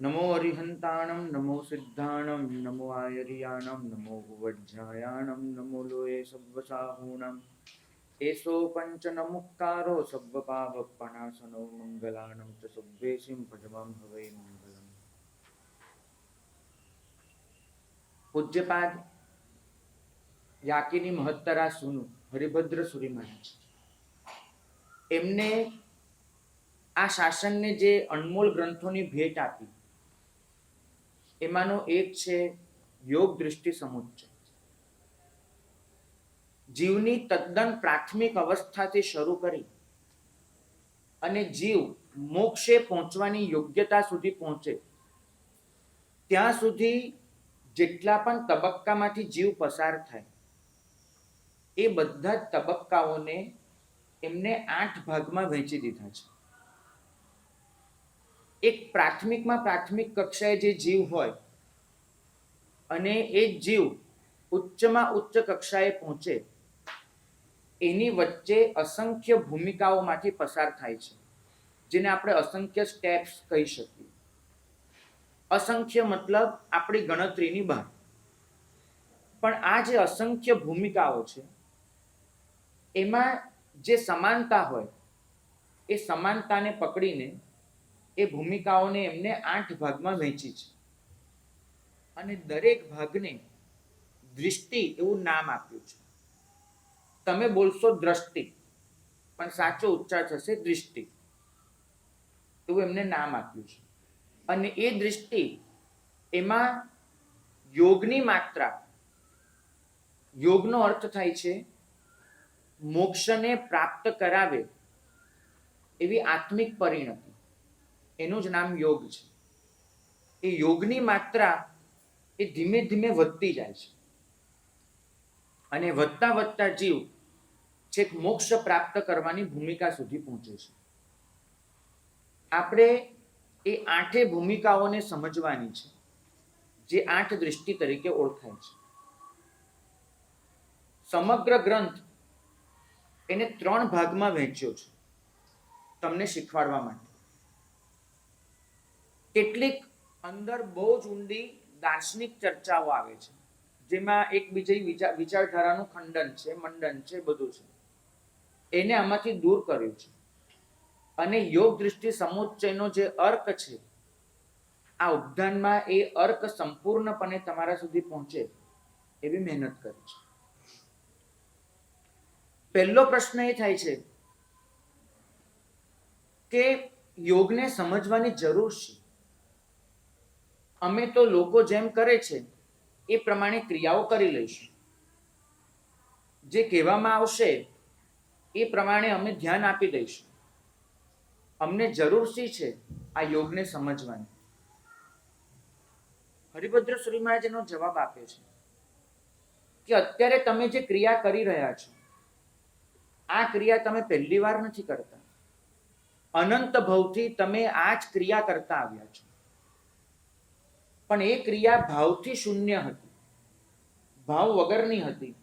नमो अरिहंताणं नमो सिद्धाणं नमो आयर्याणं नमो वज्रायाणं नमो लोये सव्वसाहूणं एसो पंचनमुक्कारो सव्वपावपणासनो मंगलानं च सव्वेसिं भजमं हवै मंगलम्। પૂજ્યપાદ યાકીની મહત્તરા સુનુ હરિભદ્ર સુરી મહારાજ એમને આ શાસનને જે અનમોલ ગ્રંથોની ભેટ આપી એમાંનો એક છે યોગ દૃષ્ટિ સમુચ્ચય। જીવની તદ્દન પ્રાથમિક અવસ્થાથી શરૂ કરી અને જીવ મોક્ષે પહોંચવાની યોગ્યતા સુધી પહોંચે ત્યાં સુધી જેટલા પણ તબક્કામાંથી જીવ પસાર થાય એ બધા જ તબક્કાઓને એમને 8 ભાગમાં વહેંચી દીધા છે। એક પ્રાથમિકમાં પ્રાથમિક કક્ષાએ જે જીવ હોય અને એ જીવ ઉચ્ચમાં ઉચ્ચ કક્ષાએ પહોંચે એની વચ્ચે અસંખ્ય ભૂમિકાઓમાંથી પસાર થાય છે, જેને આપણે અસંખ્ય સ્ટેપ્સ કહી શકીએ। અસંખ્ય મતલબ આપણી ગણતરીની બહાર, પણ આ જે અસંખ્ય ભૂમિકાઓ છે એમાં જે સમાનતા હોય એ સમાનતાને પકડીને એ ભૂમિકાઓને એમને 8 ભાગમાં વહેંચી છે અને દરેક ભાગને દૃષ્ટિ એવું નામ આપ્યું છે। તમે બોલશો દ્રષ્ટિ, પણ સાચો ઉચ્ચાર થશે દૃષ્ટિ, એવું એમને નામ આપ્યું છે। અને એ દૃષ્ટિ એમાં યોગની માત્રા, યોગનો અર્થ થાય છે મોક્ષને પ્રાપ્ત કરાવે એવી આત્મિક પરિણતિ, એનું જ નામ યોગ છે। એ યોગની માત્રા એ ધીમે ધીમે વધતી જાય છે અને વધતા વધતા જીવ છેક મોક્ષ પ્રાપ્ત કરવાની ભૂમિકા સુધી પહોંચે છે। આપણે એ 8 ભૂમિકાઓને સમજવાની છે, જે 8 દૃષ્ટિ તરીકે ઓળખાય છે। સમગ્ર ગ્રંથ એને 3 ભાગમાં વહેંચ્યો છે તમને શીખવાડવા માટે। કેટલીક અંદર બહુ જ ઊંડી દાર્શનિક ચર્ચાઓ આવે છે, જેમાં એકબીજા વિચારધારાનું ખંડન છે, મંડન છે, બધું છે, એને આમાંથી દૂર કર્યું છે અને યોગ દૃષ્ટિ સમુચ્ચયનો જે અર્ક છે આ ઉપધાનમાં એ અર્ક સંપૂર્ણપણે તમારા સુધી પહોંચે એવી મહેનત કરી છે। પહેલો પ્રશ્ન એ થાય છે કે યોગને સમજવાની જરૂર છે। અમે તો લોકો જેમ કરે છે એ પ્રમાણે ક્રિયાઓ કરી લઈશું, જે કહેવામાં આવશે એ પ્રમાણે અમે ધ્યાન આપી દઈશું, અમને જરૂર શી છે આ યોગને સમજવાની? હરિભદ્ર સુરી મહારાજ એનો જવાબ આપે છે કે અત્યારે તમે જે ક્રિયા કરી રહ્યા છો આ ક્રિયા તમે પહેલી વાર નથી કરતા, અનંત ભવથી તમે આ જ ક્રિયા કરતા આવ્યા છો, પણ એ ક્રિયા ભાવથી શૂન્ય હતી, ભાવ વગરની હતી,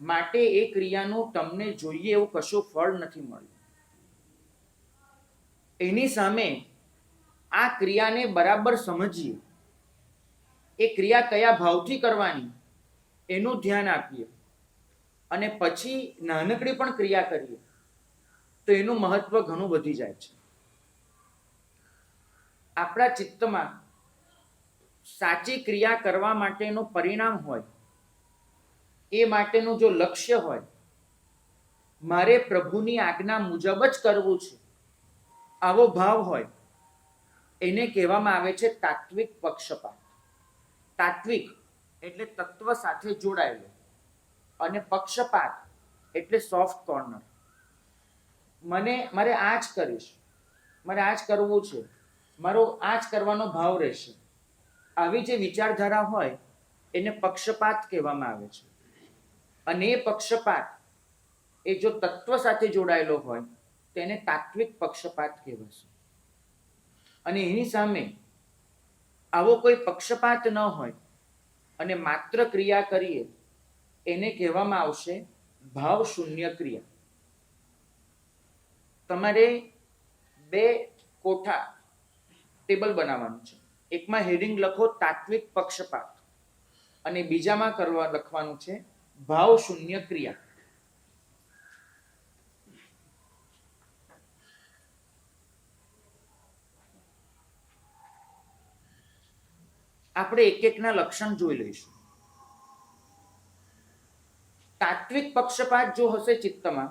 માટે એ ક્રિયાનું તમને જોઈએ એવું કશું ફળ નથી મળ્યું। એની સામે આ ક્રિયાને બરાબર સમજીએ, એ ક્રિયા કયા ભાવથી કરવાની એનું ધ્યાન આપીએ અને પછી નાનકડી પણ ક્રિયા કરીએ તો એનું મહત્વ ઘણું વધી જાય છે। આપણા ચિત્તમાં સાચી ક્રિયા કરવા માટેનું પરિણામ હોય, એ માટેનું જો લક્ષ્ય હોય, મારે પ્રભુની આજ્ઞા મુજબ જ કરવું છે, આવો ભાવ હોય, એને કહેવામાં આવે છે તાત્વિક પક્ષપાત। તાત્વિક એટલે તત્વ સાથે જોડાયેલો અને પક્ષપાત એટલે સોફ્ટ કોર્નર। મારે આ જ કરીશ, મારે આ જ કરવું છે, મારો આ જ કરવાનો ભાવ રહેશે, આવી જે વિચારધારા હોય એને પક્ષપાત કહેવામાં આવે છે। અને એ પક્ષપાત એ જો તત્વ સાથે જોડાયેલો હોય તેને તાત્વિક પક્ષપાત કહેવાશે। અને એની સામે આવો કોઈ પક્ષપાત ન હોય અને માત્ર ક્રિયા કરીએ એને કહેવામાં આવશે ભાવ શૂન્ય ક્રિયા। તમારે 2 કોઠા ટેબલ બનાવવાનું છે, એકમાં હેડિંગ લખો તાત્વિક પક્ષપાત અને બીજામાં લખવાનું છે ભાવ શૂન્ય ક્રિયા. આપણે એક એકના લક્ષણ જોઈ લઈશું. તાત્વિક પક્ષપાત જો હશે ચિત્તમાં,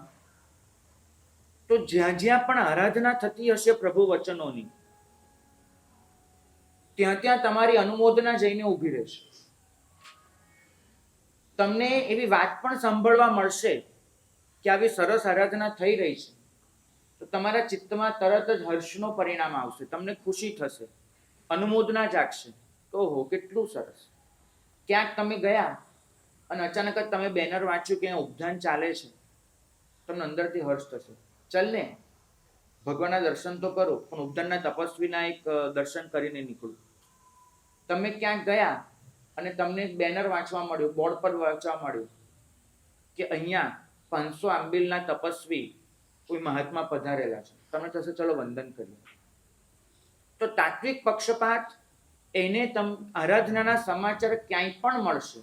તો જ્યાં જ્યાં પણ આરાધના થતી હશે પ્રભુ વચનોની, ત્યાં ત્યાં તમારી અનુમોદના જઈને ઊભી રહેશે. તમને એવી વાત પણ સાંભળવા મળશે કે આવી સરસ આરાધના થઈ રહી છે, તો તમારા ચિત્તમાં તરત જ હર્ષનો પરિણામ આવશે, તમને ખુશી થશે, અનુમોદના જાગશે. ઓહો, કેટલું સરસ. ક્યાંક તમે ગયા અને અચાનક જ તમે બેનર વાંચ્યું કે ઉપધાન ચાલે છે, તમને અંદરથી હર્ષ થશે. ચલ ને, ભગવાનના દર્શન તો કરો, પણ ઉપધાનના તપસ્વીના એક દર્શન કરીને નીકળું. તમે ક્યાંક ગયા અને તમને બેનર વાંચવા મળ્યું, બોર્ડ પર વાંચવા મળ્યું કે અહીંયા 500 આંબિલના તપસ્વી કોઈ મહાત્મા પધારેલા છે, તમને થશે ચલો વંદન કરીએ. તો તાત્વિક પક્ષપાત એને આરાધનાના સમાચાર ક્યાંય પણ મળશે,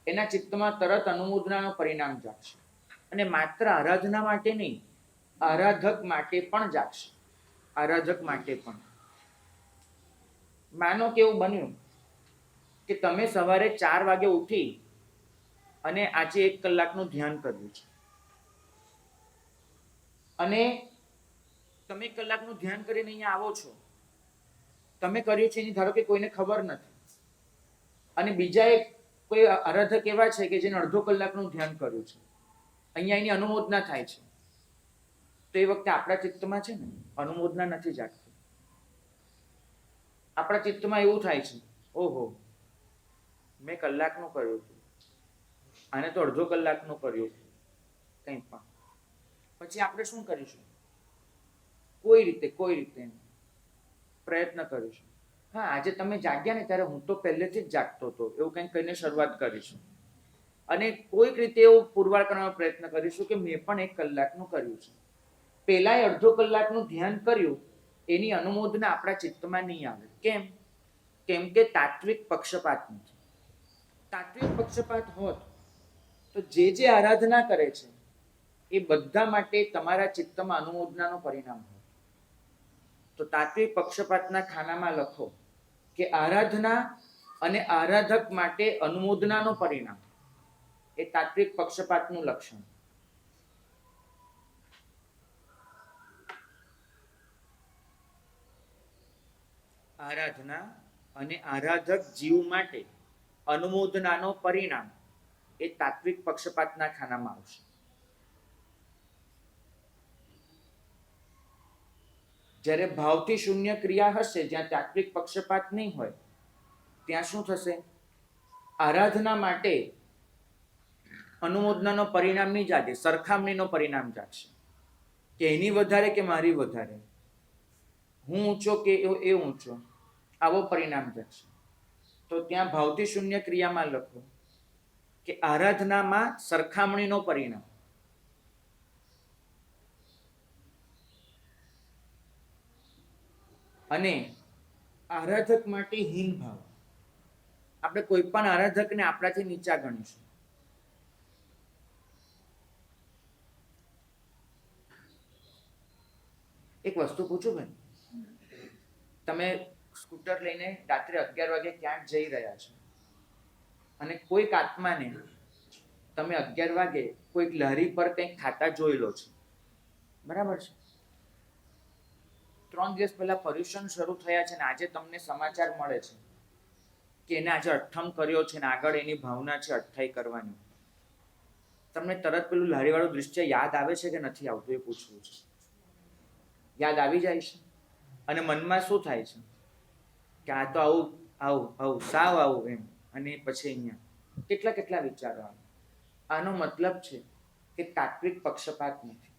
એના ચિત્તમાં તરત અનુમોદનાનું પરિણામ જાગશે. અને માત્ર આરાધના માટે નહીં, આરાધક માટે પણ જાગશે. આરાધક માટે પણ. માનો કેવું બન્યું કે તમે સવારે 4 વાગે ઉઠી અને આજે 1 કલાકનું ધ્યાન કર્યું છે, અને તમે 1 કલાકનું ધ્યાન કરીને અહીંયા આવો છો. તમે કર્યું છે એની ધારો કે કોઈને ખબર નથી, અને બીજા એક કોઈ આરાધક એવા છે કે જેને અડધો કલાકનું ધ્યાન કર્યું છે, અહીંયા એની અનુમોદના થાય છે. તો એ વખતે આપણા ચિત્તમાં છે ને અનુમોદના નથી જાગતી. આપણા ચિત્તમાં એવું થાય છે, ઓહો, મેં કલાકનું કર્યું હતું, આને તો અડધો કલાકનું કર્યું હતું, કંઈ પણ. પછી આપણે શું કરીશું? કોઈ રીતે પ્રયત્ન કરીશું. હા, આજે તમે જાગ્યા ને ત્યારે હું તો પહેલેથી જ જાગતો હતો, એવું કંઈક કહીને શરૂઆત કરીશું. અને કોઈક રીતે એવું પુરવાર કરવાનો પ્રયત્ન કરીશું કે મેં પણ 1 કલાકનું કર્યું છે. પહેલાંય અડધો કલાકનું ધ્યાન કર્યું, એની અનુમોદના આપણા ચિત્તમાં નહીં આવે. કેમ? કેમ કે તાત્વિક પક્ષપાત નથી. તાત્વિક પક્ષપાત હોત તો જે આરાધના કરે છે એ બધા માટે તમારા ચિત્તમાં અનુમોદનાનું પરિણામ હોય. તો તાત્વિક પક્ષપાતના ખાનામાં લખો કે આરાધના અને આરાધક માટે અનુમોદનાનું પરિણામ એ તાત્વિક પક્ષપાતનું લક્ષણ. આરાધના અને આરાધક જીવ માટે અનુમોદનાનો પરિણામ એ તાત્વિક પક્ષપાતના ખાનામાં આવશે. જ્યારે ભાવથી શૂન્ય ક્રિયા હશે, જ્યાં તાત્વિક પક્ષપાત નહીં હોય, ત્યાં શું થશે? આરાધના માટે અનુમોદનાનો પરિણામ નહીં જાગે, સરખામણીનો પરિણામ જાગશે કે એની વધારે કે મારી વધારે, હું ઊંચો કે એ ઊંચો, આવો પરિણામ જાગશે. તો ત્યાં ભાવથી શૂન્ય ક્રિયામાં લખો કે આરાધનામાં સરખામણીનો પરિણામ, અને આરાધક માટે હીન ભાવ. આપણે કોઈ પણ આરાધકને આપણાથી નીચા ગણીશું. એક વસ્તુ પૂછું બેન, તમે સ્કૂટર લઈને રાત્રે 11 વાગે ક્યાંક જઈ રહ્યા છો અને કોઈક આત્માને તમે 11 વાગે કોઈક લારી પર કંઈક ખાતા જોઈ લો છો, બરાબર છે? 3 દિવસ પહેલા પર્યુષણ શરૂ થયા છે ને આજે તમને સમાચાર મળે છે કે એને આજે અઠ્ઠમ કર્યો છે ને આગળ એની ભાવના છે અઠ્ઠાઈ કરવાની. તમને તરત પેલું લારીવાળું દૃશ્ય યાદ આવે છે કે નથી આવતું એ પૂછવું છે. યાદ આવી જાય છે અને મનમાં શું થાય છે કે આ તો આવું સાવ આવું એમ, અને પછી અહીંયા કેટલા વિચારો આવે. આનો મતલબ છે કે તાત્વિક પક્ષપાત નથી,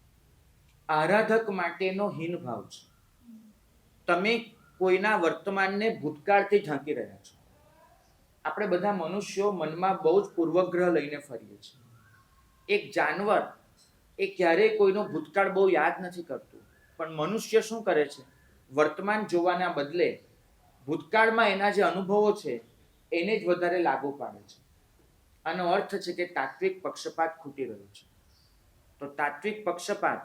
આરાધક માટેનો હીન ભાવ છે. તમે કોઈના વર્તમાનને ભૂતકાળથી ઢાંકી રહ્યા છો. આપણે બધા મનુષ્યો મનમાં બહુ જ પૂર્વગ્રહ લઈને ફરીએ છીએ. એક જાનવર એ ક્યારેય કોઈનો ભૂતકાળ બહુ યાદ નથી કરતું, પણ મનુષ્ય શું કરે છે? વર્તમાન જોવાના બદલે ભૂતકાળમાં એના જે અનુભવો છે એને જ વધારે લાગુ પાડે છે. આનો અર્થ છે કે તાત્વિક પક્ષપાત ખૂટી રહ્યો છે. તો તાત્વિક પક્ષપાત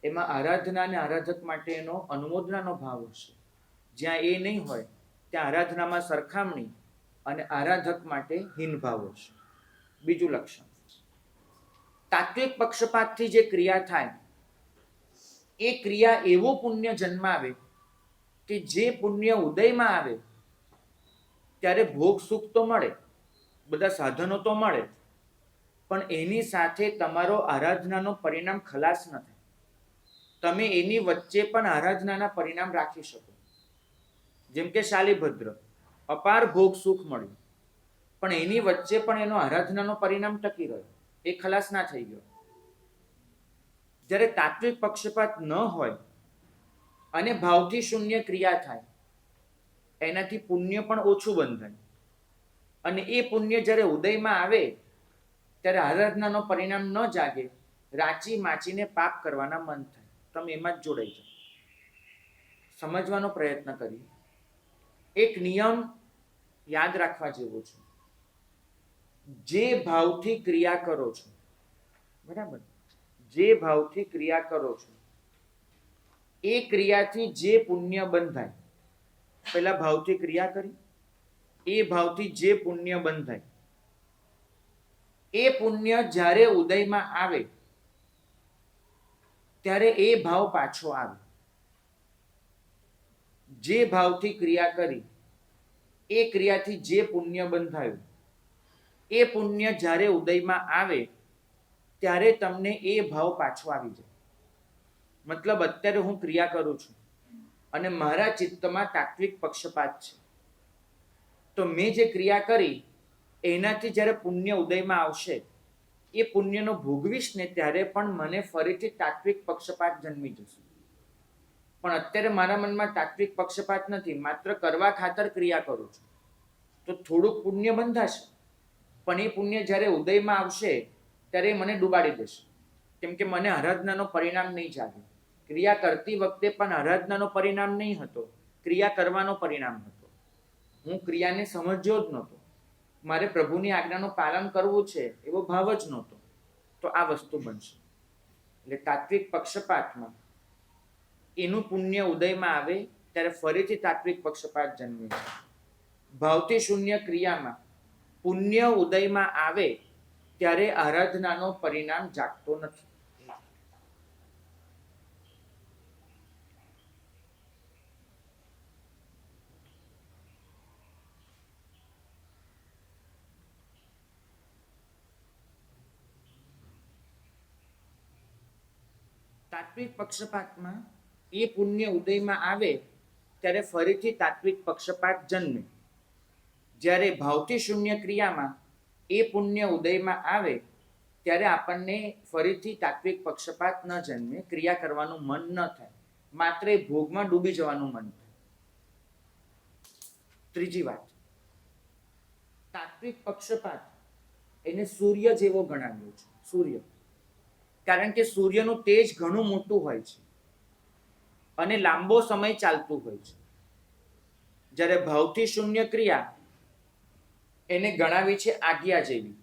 એમાં આરાધના અને આરાધક માટેનો અનુમોદનાનો ભાવ હશે. જ્યાં એ નહીં હોય ત્યાં આરાધનામાં સરખામણી અને આરાધક માટે હીન ભાવ હશે. બીજું લક્ષણ, તાત્વિક પક્ષપાતથી જે ક્રિયા થાય એ ક્રિયા એવું પુણ્ય જન્માવે કે જે પુણ્ય ઉદયમાં આવે ત્યારે ભોગ સુખ તો મળે, બધા સાધનો તો મળે, પણ એની સાથે તમારો આરાધનાનો પરિણામ ખલાસ ન થાય. તમે એની વચ્ચે પણ આરાધનાના પરિણામ રાખી શકો. જેમ કે શાલીભદ્ર, અપાર ભોગ સુખ મળ્યું, પણ એની વચ્ચે પણ એનો આરાધનાનો પરિણામ ટકી રહ્યો, એ ખલાસ ના થઈ ગયો. જ્યારે તાત્વિક પક્ષપાત ન હોય અને ભાવથી શૂન્ય ક્રિયા થાય, એનાથી પુણ્ય પણ ઓછું બંધાય, અને એ પુણ્ય જ્યારે ઉદયમાં આવે ત્યારે આરાધનાનો પરિણામ ન જાગે, રાચી માચીને પાપ કરવાના મન થાય, તમે એમાં જ જોડાઈ જાઓ. સમજવાનો પ્રયત્ન કરીએ. એક નિયમ યાદ રાખવા જેવો છે. જે ભાવથી ક્રિયા કરો છો, બરાબર, જે ભાવથી ક્રિયા કરો છો એ ક્રિયાથી જે પુણ્ય બંધાય, પેલા ભાવથી ક્રિયા કરી, એ ભાવથી જે પુણ્ય બંધાય, એ પુણ્ય જ્યારે ઉદયમાં આવે ત્યારે એ ભાવ પાછો આવે. જે ભાવથી ક્રિયા કરી એ ક્રિયાથી જે પુણ્ય બંધાયું, એ પુણ્ય જ્યારે ઉદયમાં આવે ત્યારે તમને એ ભાવ પાછો આવી જાય. મતલબ અત્યારે હું ક્રિયા કરું છું અને મારા ચિત્તમાં તાત્વિક પક્ષપાત છે, તો મેં જે ક્રિયા કરી એનાથી જ્યારે પુણ્ય ઉદયમાં આવશે, એ પુણ્યનો ભોગવીશ ને ત્યારે પણ મને ફરીથી તાત્વિક પક્ષપાત જન્મી જશે. પણ અત્યારે મારા મનમાં તાત્વિક પક્ષપાત નથી, માત્ર કરવા ખાતર ક્રિયા કરું છું, તો થોડુંક પુણ્ય બંધાશે, પણ એ પુણ્ય જ્યારે ઉદયમાં આવશે ત્યારે મને ડૂબાડી દેશે. કેમ કે મને આરાધનાનો પરિણામ નહીં જાગે. ક્રિયા કરતી વખતે પણ આરાધનાનો પરિણામ નહીં હતો, ક્રિયા કરવાનો પરિણામ હતો. હું ક્રિયાને સમજ્યો જ નહોતો, મારે પ્રભુની આજ્ઞાનું પાલન કરવું છે એવો ભાવ જ નહોતો. તો આ વસ્તુ બનશે. એટલે તાત્વિક પક્ષપાતમાં એનું પુણ્ય ઉદયમાં આવે ત્યારે ફરીથી તાત્વિક પક્ષપાત જન્મે છે. ભાવથી શૂન્ય ક્રિયામાં પુણ્ય ઉદયમાં આવે ત્યારે આરાધનાનો પરિણામ જાગતો નથી. તાત્વિક પક્ષપાતમાં એ પુણ્ય ઉદયમાં આવે ત્યારે ફરીથી તાત્વિક પક્ષપાત જન્મે. જ્યારે ભાવથી શૂન્ય ક્રિયામાં એ પુણ્ય ઉદયમાં આવે ત્યારે આપણને ફરીથી તાત્વિક પક્ષપાત ન જન્મે, ક્રિયા કરવાનું મન ન થાય, માત્ર એ ભોગમાં ડૂબી જવાનું મન થાય. ત્રીજી વાત, તાત્વિક પક્ષપાત એને સૂર્ય જેવો ગણાવ્યો છે. સૂર્ય, કારણ કે સૂર્યનું તેજ ઘણું મોટું હોય છે અને લાંબો સમય ચાલતું હોય છે. જ્યારે ભાવથી શૂન્ય ક્રિયા એને ગણાવી છે આજ્ઞા જેવી.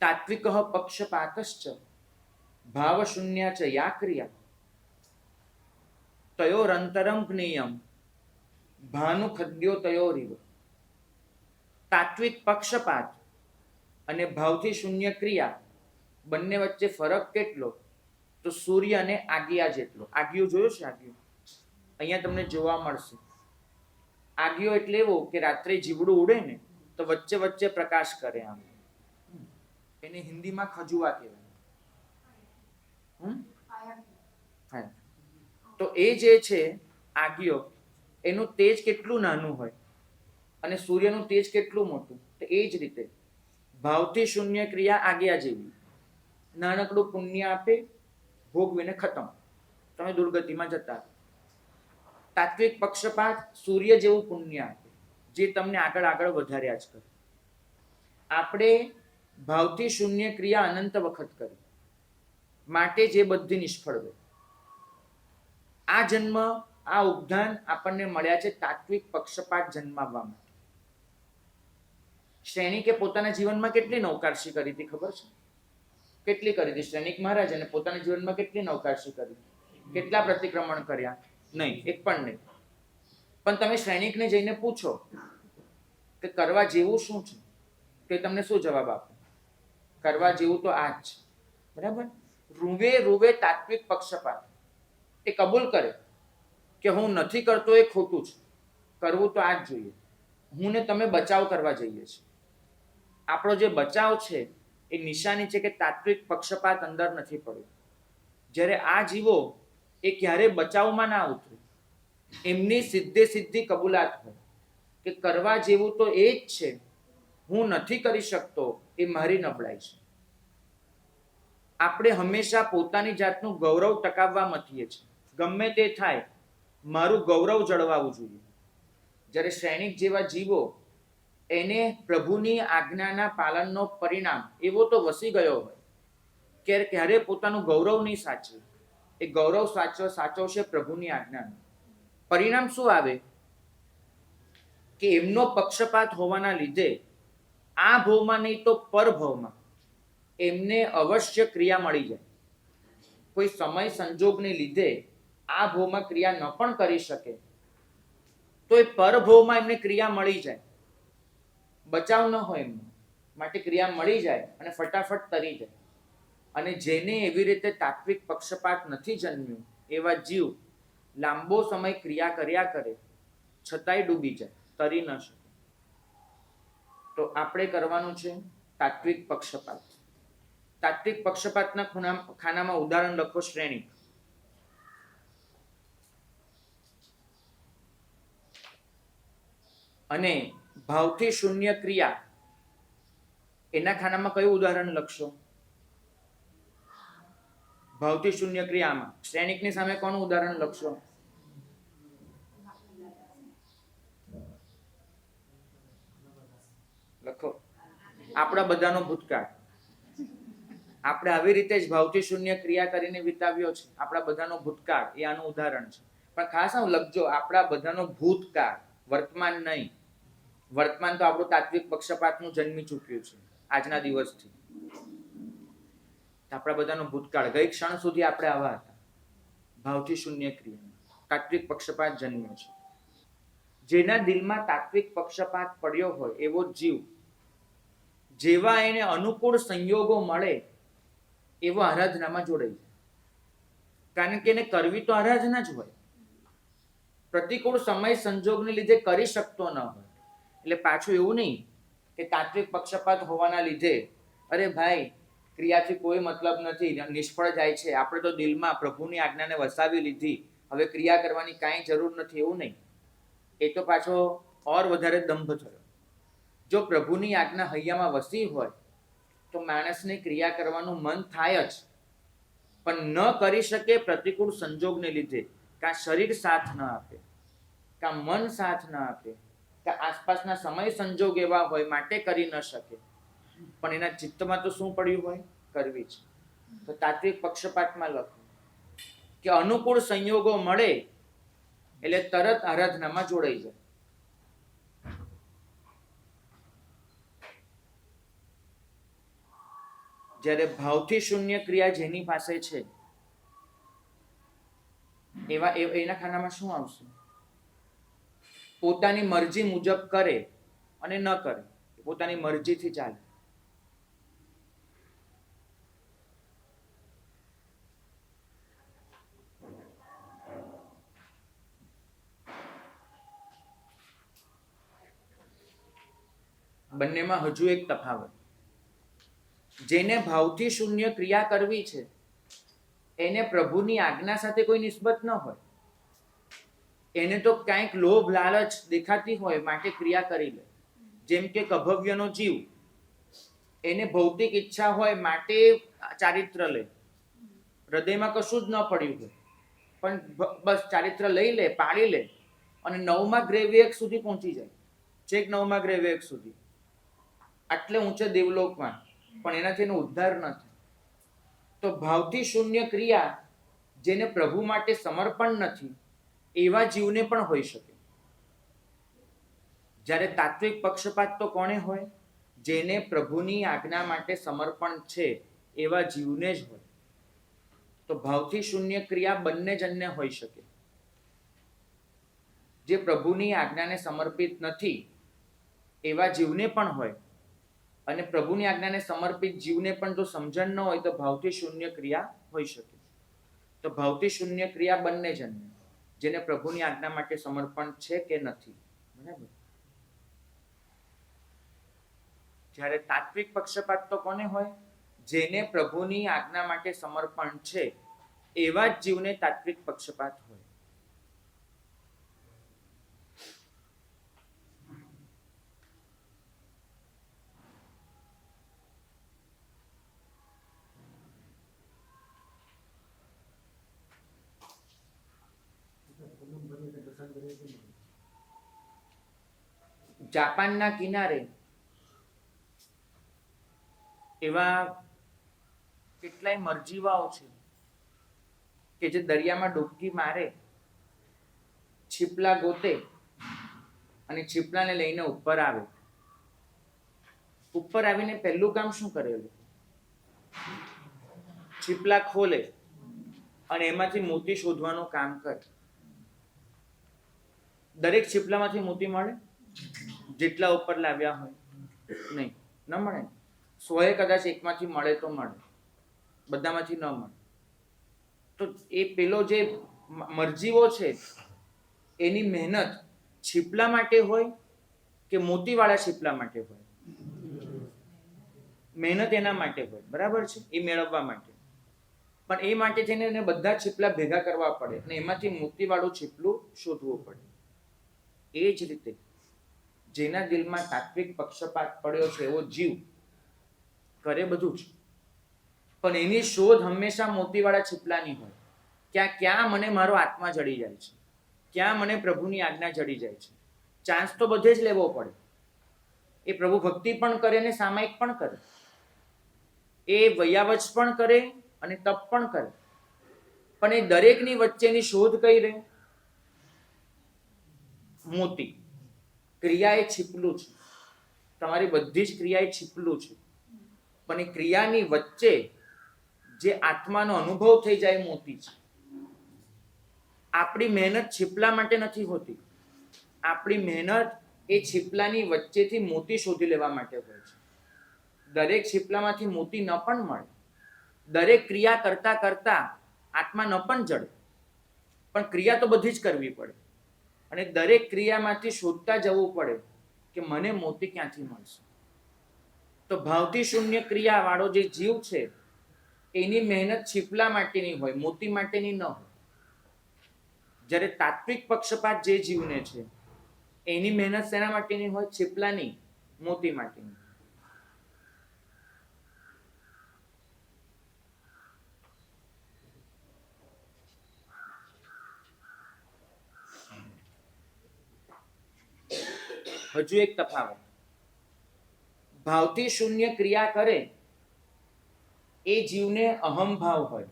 તાત્વિક પક્ષપાતશ્ચ ભાવ શૂન્ય ચ યા ક્રિયા તયોરંતરમ જ્ઞેયમ ભાનુ ખદ્યો તયોરિવ. તાત્વિક પક્ષપાત અને ભાવથી શૂન્ય ક્રિયા બંને વચ્ચે ફરક કેટલો? તો સૂર્ય અને આજ્ઞા જેટલો. આજ્ઞો જોયો છે? આજ્ઞો અહીંયા તમને જોવા મળશે. આજ્ઞો એટલે એવો કે રાત્રે જીવડું ઉડે ને તો વચ્ચે વચ્ચે પ્રકાશ કરે, આમ એને હિન્દીમાં ખજુવા કહેવાય. તો એ જે છે આજ્ઞો, એનું તેજ કેટલું નાનું હોય અને સૂર્યનું તેજ કેટલું મોટું. તો એ જ રીતે ભાવથી શૂન્ય ક્રિયા આજ્ઞા જેવી. નાનકડું પુણ્ય આપે, ભોગવીને ખતમ, તમે દુર્ગતિમાં જતા. તાત્વિક પક્ષપાત સૂર્ય જેવું પુણ્ય આપે, જે તમને આગળ આગળ વધાર્યા જ કરે. આપણે ભાવથી શૂન્ય ક્રિયા અનંત વખત કરી, માટે જે બધી નિષ્ફળ ગઈ. આ જન્મ આ ઉપધાન આપણને મળ્યા છે તાત્વિક પક્ષપાત જન્માવવા માટે. શ્રેણિકે પોતાના જીવનમાં કેટલી નૌકારશી કરી હતી ખબર છે? કેટલી કરી હતી શ્રેણિક મહારાજ? અને પોતાના જીવનમાં કેટલી નૌકારશી કરી? કેટલા પ્રતિક્રમણ કર્યા? નહીં, એક પણ નહીં. પણ તમે શ્રેણિકને જઈને પૂછો કે કરવા જેવું શું છે, કે તમને શું જવાબ આપે? કરવા જેવું તો આ જ છે. બરાબર? રૂવે રૂવે તાત્વિક પક્ષપાત. એ કબૂલ કરે કે હું નથી કરતો એ ખોટું છે, કરવું તો આ જ જોઈએ. હું ને તમે બચાવ કરવા જઈએ છીએ. આપણો જે બચાવ છે એ નિશાની છે કે તાત્વિક પક્ષપાત અંદર નથી પડ્યો. જ્યારે આ જીવો એ ક્યારે બચાવમાં ના ઉતરે, એમની સીધી કબૂલાત હોય કે કરવા જેવું તો એ જ છે, હું નથી કરી શકતો, એ મારી નબળાઈ છે. આપણે હંમેશા પોતાની જાતનું ગૌરવ ટકાવવા મથીએ છીએ. ગમે તે થાય, મારું ગૌરવ જળવાવું જોઈએ. જ્યારે શ્રેણિક જેવા જીવો, એને પ્રભુની આજ્ઞાના પાલનનો પરિણામ એવો તો વસી ગયો હોય કે ક્યારે પોતાનું ગૌરવ નહીં સાચવે. એ ગૌરવ સાચવશે પ્રભુની આજ્ઞાનું. પરિણામ શું આવે? કે એમનો પક્ષપાત હોવાના લીધે આ ભવમાં નહીં તો પરભવમાં એમને અવશ્ય ક્રિયા મળી જાય. કોઈ સમય સંજોગને લીધે આ ભવમાં ક્રિયા ન પણ કરી શકે તો એ પરભવમાં એમને ક્રિયા મળી જાય. બચાવ ન હોય એમનો, માટે ક્રિયા મળી જાય અને ફટાફટ તરી જાય. અને જેને એવી રીતે તાત્વિક પક્ષપાત નથી જન્મ્યું એવા જીવ લાંબો સમય ક્રિયા કર્યા કરે છતાંય ડૂબી જાય, તરી ન શકે. તો આપણે કરવાનું છે તાત્વિક પક્ષપાત. તાત્વિક પક્ષપાતના ખાનામાં ઉદાહરણ લખો શ્રેણિક. અને ભાવથી શૂન્ય ક્રિયા એના ખાનામાં કયું ઉદાહરણ લખશો? ભાવથી શૂન્ય ક્રિયામાં શ્રેણિકની સામે કોનું ઉદાહરણ લખશો? લખો. આપણા બધાનો ભૂતકાળ. આપણે આવી રીતે જ ભાવથી શૂન્ય ક્રિયા કરીને વિતાવ્યો છે. આપણા બધાનો ભૂતકાળ એ આનું ઉદાહરણ છે. પણ ખાસ આવું લખજો, આપણા બધાનો ભૂતકાળ, વર્તમાન નહીં. વર્તમાન તો આપણું તાત્વિક પક્ષપાતનું જન્મી ચૂક્યું છે આજના દિવસથી. આપણા બધાનો ભૂતકાળ, ગઈ ક્ષણ સુધી આપણે આવા હતા. ભાવથી શૂન્ય ક્રિયા, તાત્વિક પક્ષપાત જન્મ્યો છે. જેના દિલમાં તાત્વિક પક્ષપાત પડ્યો હોય એવો જીવ, જેવા એને અનુકૂળ સંયોગો મળે એવો આરાધનામાં જોડાઈ જાય. કારણ કે એને કરવી તો આરાધના જ હોય. પ્રતિકૂળ સમય સંજોગને લીધે કરી શકતો ન હોય. એટલે પાછું એવું નહીં કે તાત્વિક પક્ષપાત હોવાના લીધે અરે ભાઈ ક્રિયાથી કોઈ મતલબ નથી, નિષ્ફળ જાય છે, આપણે તો દિલમાં પ્રભુની આજ્ઞાને વસાવી લીધી, હવે ક્રિયા કરવાની કાંઈ જરૂર નથી, એવું નહીં. એ તો પાછો ઓર વધારે દંભ થયો. જો પ્રભુની આજ્ઞા હૈયામાં વસી હોય તો માણસને ક્રિયા કરવાનું મન થાય જ, પણ ન કરી શકે પ્રતિકૂળ સંજોગને લીધે. કાં શરીર સાથ ન આપે, કાં મન સાથ ન આપે, કાં આસપાસના સમય સંજોગ એવા હોય માટે કરી ન શકે. પણ એના ચિત્તમાં તો શું પડ્યું હોય? કરવી છે. તો તાત્વિક પક્ષપાતમાં લખો કે અનુકૂળ સંયોગો મળે એટલે તરત આરાધનામાં જોડાઈ જાય. જ્યારે ભાવથી શૂન્ય ક્રિયા જેની પાસે છે એના ખાનામાં શું આવશે? પોતાની મરજી મુજબ કરે અને ન કરે, પોતાની મરજીથી ચાલે. બંનેમાં હજુ એક તફાવત. જેને ભાવથી શૂન્ય ક્રિયા કરવી છે એને પ્રભુની આજ્ઞા સાથે કોઈ નિસ્બત ન હોય. એને તો કંઈક લોભ લાલચ દેખાતી હોય માટે ક્રિયા કરી લે. જેમ કે કભવ્યનો જીવ, એને ભૌતિક ઈચ્છા હોય માટે ચારિત્ર લે. હૃદયમાં કશું જ ન પડ્યું હોય પણ બસ ચારિત્ર લઈ લે, પાળી લે અને 9મા ગ્રેવિયક સુધી પહોંચી જાય. છેક 9મા ગ્રેવિયક સુધી, આટલે ઊંચે દેવલોકમાં, પણ એનાથી એનો ઉદ્ધાર ન થાય. તો ભાવથી શૂન્ય ક્રિયા જેને પ્રભુ માટે સમર્પણ નથી એવા જીવને પણ હોઈ શકે. જ્યારે તાત્વિક પક્ષપાત તો કોને હોય? જેને પ્રભુની આજ્ઞા માટે સમર્પણ છે એવા જીવને જ હોય. તો ભાવથી શૂન્ય ક્રિયા બંને જણને હોઈ શકે. જે પ્રભુની આજ્ઞાને સમર્પિત નથી એવા જીવને પણ હોય, અને પ્રભુની આજ્ઞાને સમર્પિત જીવને પણ જો સમજણ ન હોય તો ભાવથી શૂન્ય ક્રિયા હોઈ શકે. તો ભાવથી શૂન્ય ક્રિયા બંને જણને, જેને પ્રભુની આજ્ઞા માટે સમર્પણ છે કે નથી. બરાબર. જ્યારે તાત્વિક પક્ષપાત તો કોને હોય? જેને પ્રભુની આજ્ઞા માટે સમર્પણ છે એવા જ જીવને તાત્વિક પક્ષપાત હોય. જાપાનના કિનારે એવા કેટલાય મરજીવાઓ છે કે જે દરિયામાં ડૂબકી મારે, છીપલા ગોતે અને છીપલાને લઈને ઉપર આવે. ઉપર આવીને પહેલું કામ શું કરેલું? છીપલા ખોલે અને એમાંથી મોતી શોધવાનું કામ કરે. દરેક છીપલામાંથી મોતી મળે? જેટલા ઉપર લાવ્યા હોય નહીં, ન મળે. 100 કદાચ એકમાંથી મળે તો મળે, બધામાંથી ન મળે. તો એ પેલો જે મરજીવો છે એની મહેનત છીપલા માટે હોય કે મોતીવાળા છીપલા માટે હોય? મહેનત એના માટે હોય, બરાબર છે, એ મેળવવા માટે. પણ એ માટે થઈને એને બધા છીપલા ભેગા કરવા પડે અને એમાંથી મોતીવાળું છીપલું શોધવું પડે. એ જ રીતે જેના દિલમાં તાત્વિક પક્ષપાત પડ્યો છે એવો જીવ કરે બધું જ, પણ એની શોધ હંમેશા મોતીવાળા છીપલાની હોય. ક્યાં મને મારો આત્મા જડી જાય છે, ક્યાં મને પ્રભુની આજ્ઞા જડી જાય છે. ચાન્સ તો બધે જ લેવો પડે. એ પ્રભુ ભક્તિ પણ કરે ને સામાયિક પણ કરે, એ વૈયાવચ પણ કરે અને તપ પણ કરે, પણ એ દરેકની વચ્ચેની શોધ કઈ રહે? મોતી. ક્રિયા એ છીપલું છે, તમારી બધી જ ક્રિયા એ છીપલું છે, પણ એ ક્રિયાની વચ્ચે જે આત્માનો અનુભવ થઈ જાય મોતી છે. આપણી મહેનત છીપલા માટે નથી હોતી, આપણી મહેનત એ છીપલાની વચ્ચેથી મોતી શોધી લેવા માટે હોય છે. દરેક છીપલામાંથી મોતી ન પણ મળે, દરેક ક્રિયા કરતા કરતા આત્મા ન પણ જડે, પણ ક્રિયા તો બધી જ કરવી પડે અને દરેક ક્રિયામાંથી શોધતા જવું પડે કે મને મોતી ક્યાંથી મળશે. તો ભાવથી શૂન્ય ક્રિયા વાળો જે જીવ છે એની મહેનત છીપલા માટેની હોય, મોતી માટેની ન હોય. જ્યારે તાત્વિક પક્ષપાત જે જીવને છે એની મહેનત શેના માટેની હોય? છીપલાની, મોતી માટેની. હજુ એક તફાવત. ભાવથી શૂન્ય ક્રિયા કરે એ જીવને અહંભાવ હોય.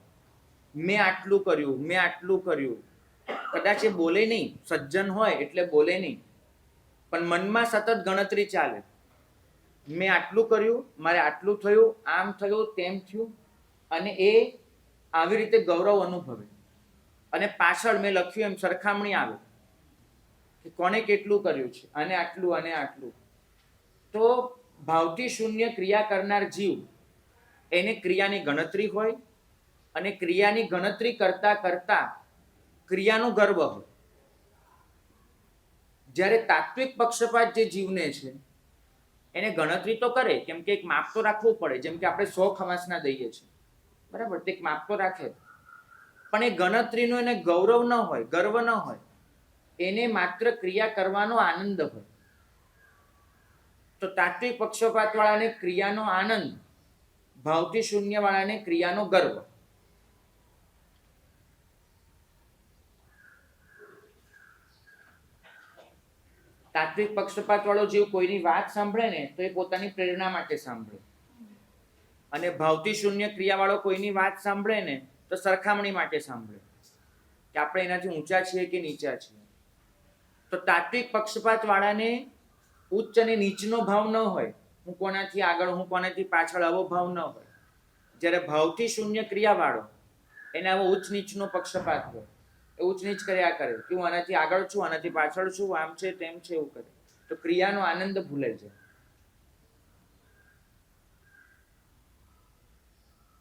મેં આટલું કર્યું, મેં આટલું કર્યું. કદાચ એ બોલે નહીં, સજ્જન હોય એટલે બોલે નહીં, પણ મનમાં સતત ગણતરી ચાલે. મેં આટલું કર્યું, મારે આટલું થયું, આમ થયું, તેમ થયું, અને એ આવી રીતે ગૌરવ અનુભવે. અને પાછળ મેં લખ્યું એમ સરખામણી આવે કે કોને કેટલું કર્યું છે, અને આટલું અને આટલું. તો ભાવથી શૂન્ય ક્રિયા કરનાર જીવ એને ક્રિયાની ગણતરી હોય અને ક્રિયાની ગણતરી કરતા કરતા ક્રિયાનું ગર્વ હોય. જ્યારે તાત્વિક પક્ષપાત જે જીવને છે એને ગણતરી તો કરે, કેમ કે એક માપ તો રાખવું પડે. જેમ કે આપણે 100 ખવાસના દઈએ છીએ, બરાબર, તે એક માપ તો રાખે, પણ એ ગણતરીનું એને ગૌરવ ન હોય, ગર્વ ન હોય. એને માત્ર ક્રિયા કરવાનો આનંદ હોય. તો તાત્વિક પક્ષપાત વાળાને ક્રિયાનો આનંદ, ભાવથી શૂન્ય વાળાને ક્રિયાનો ગર્વ. તાત્વિક પક્ષપાત વાળો જીવ કોઈની વાત સાંભળે ને તો એ પોતાની પ્રેરણા માટે સાંભળે, અને ભાવથી શૂન્ય ક્રિયા વાળો કોઈની વાત સાંભળે ને તો સરખામણી માટે સાંભળે. કે આપણે એનાથી ઊંચા છીએ કે નીચા છીએ. તો તાત્વિક પક્ષપાત વાળાને ઉચ્ચ અને નીચનો ભાવ ન હોય, હું કોનાથી આગળ હું કોનાથી પાછળ, આવો ભાવ ન હોય. જ્યારે ભાવથી શૂન્ય ક્રિયા વાળો એને આવો ઉચ્ચ નીચનો પક્ષપાત હોય, એ ઉચ્ચ નીચ કર્યા કરે કે હું આનાથી આગળ છું, આનાથી પાછળ છું, આમ છે તેમ છે, એવું કરે તો ક્રિયાનો આનંદ ભૂલાઈ જાય.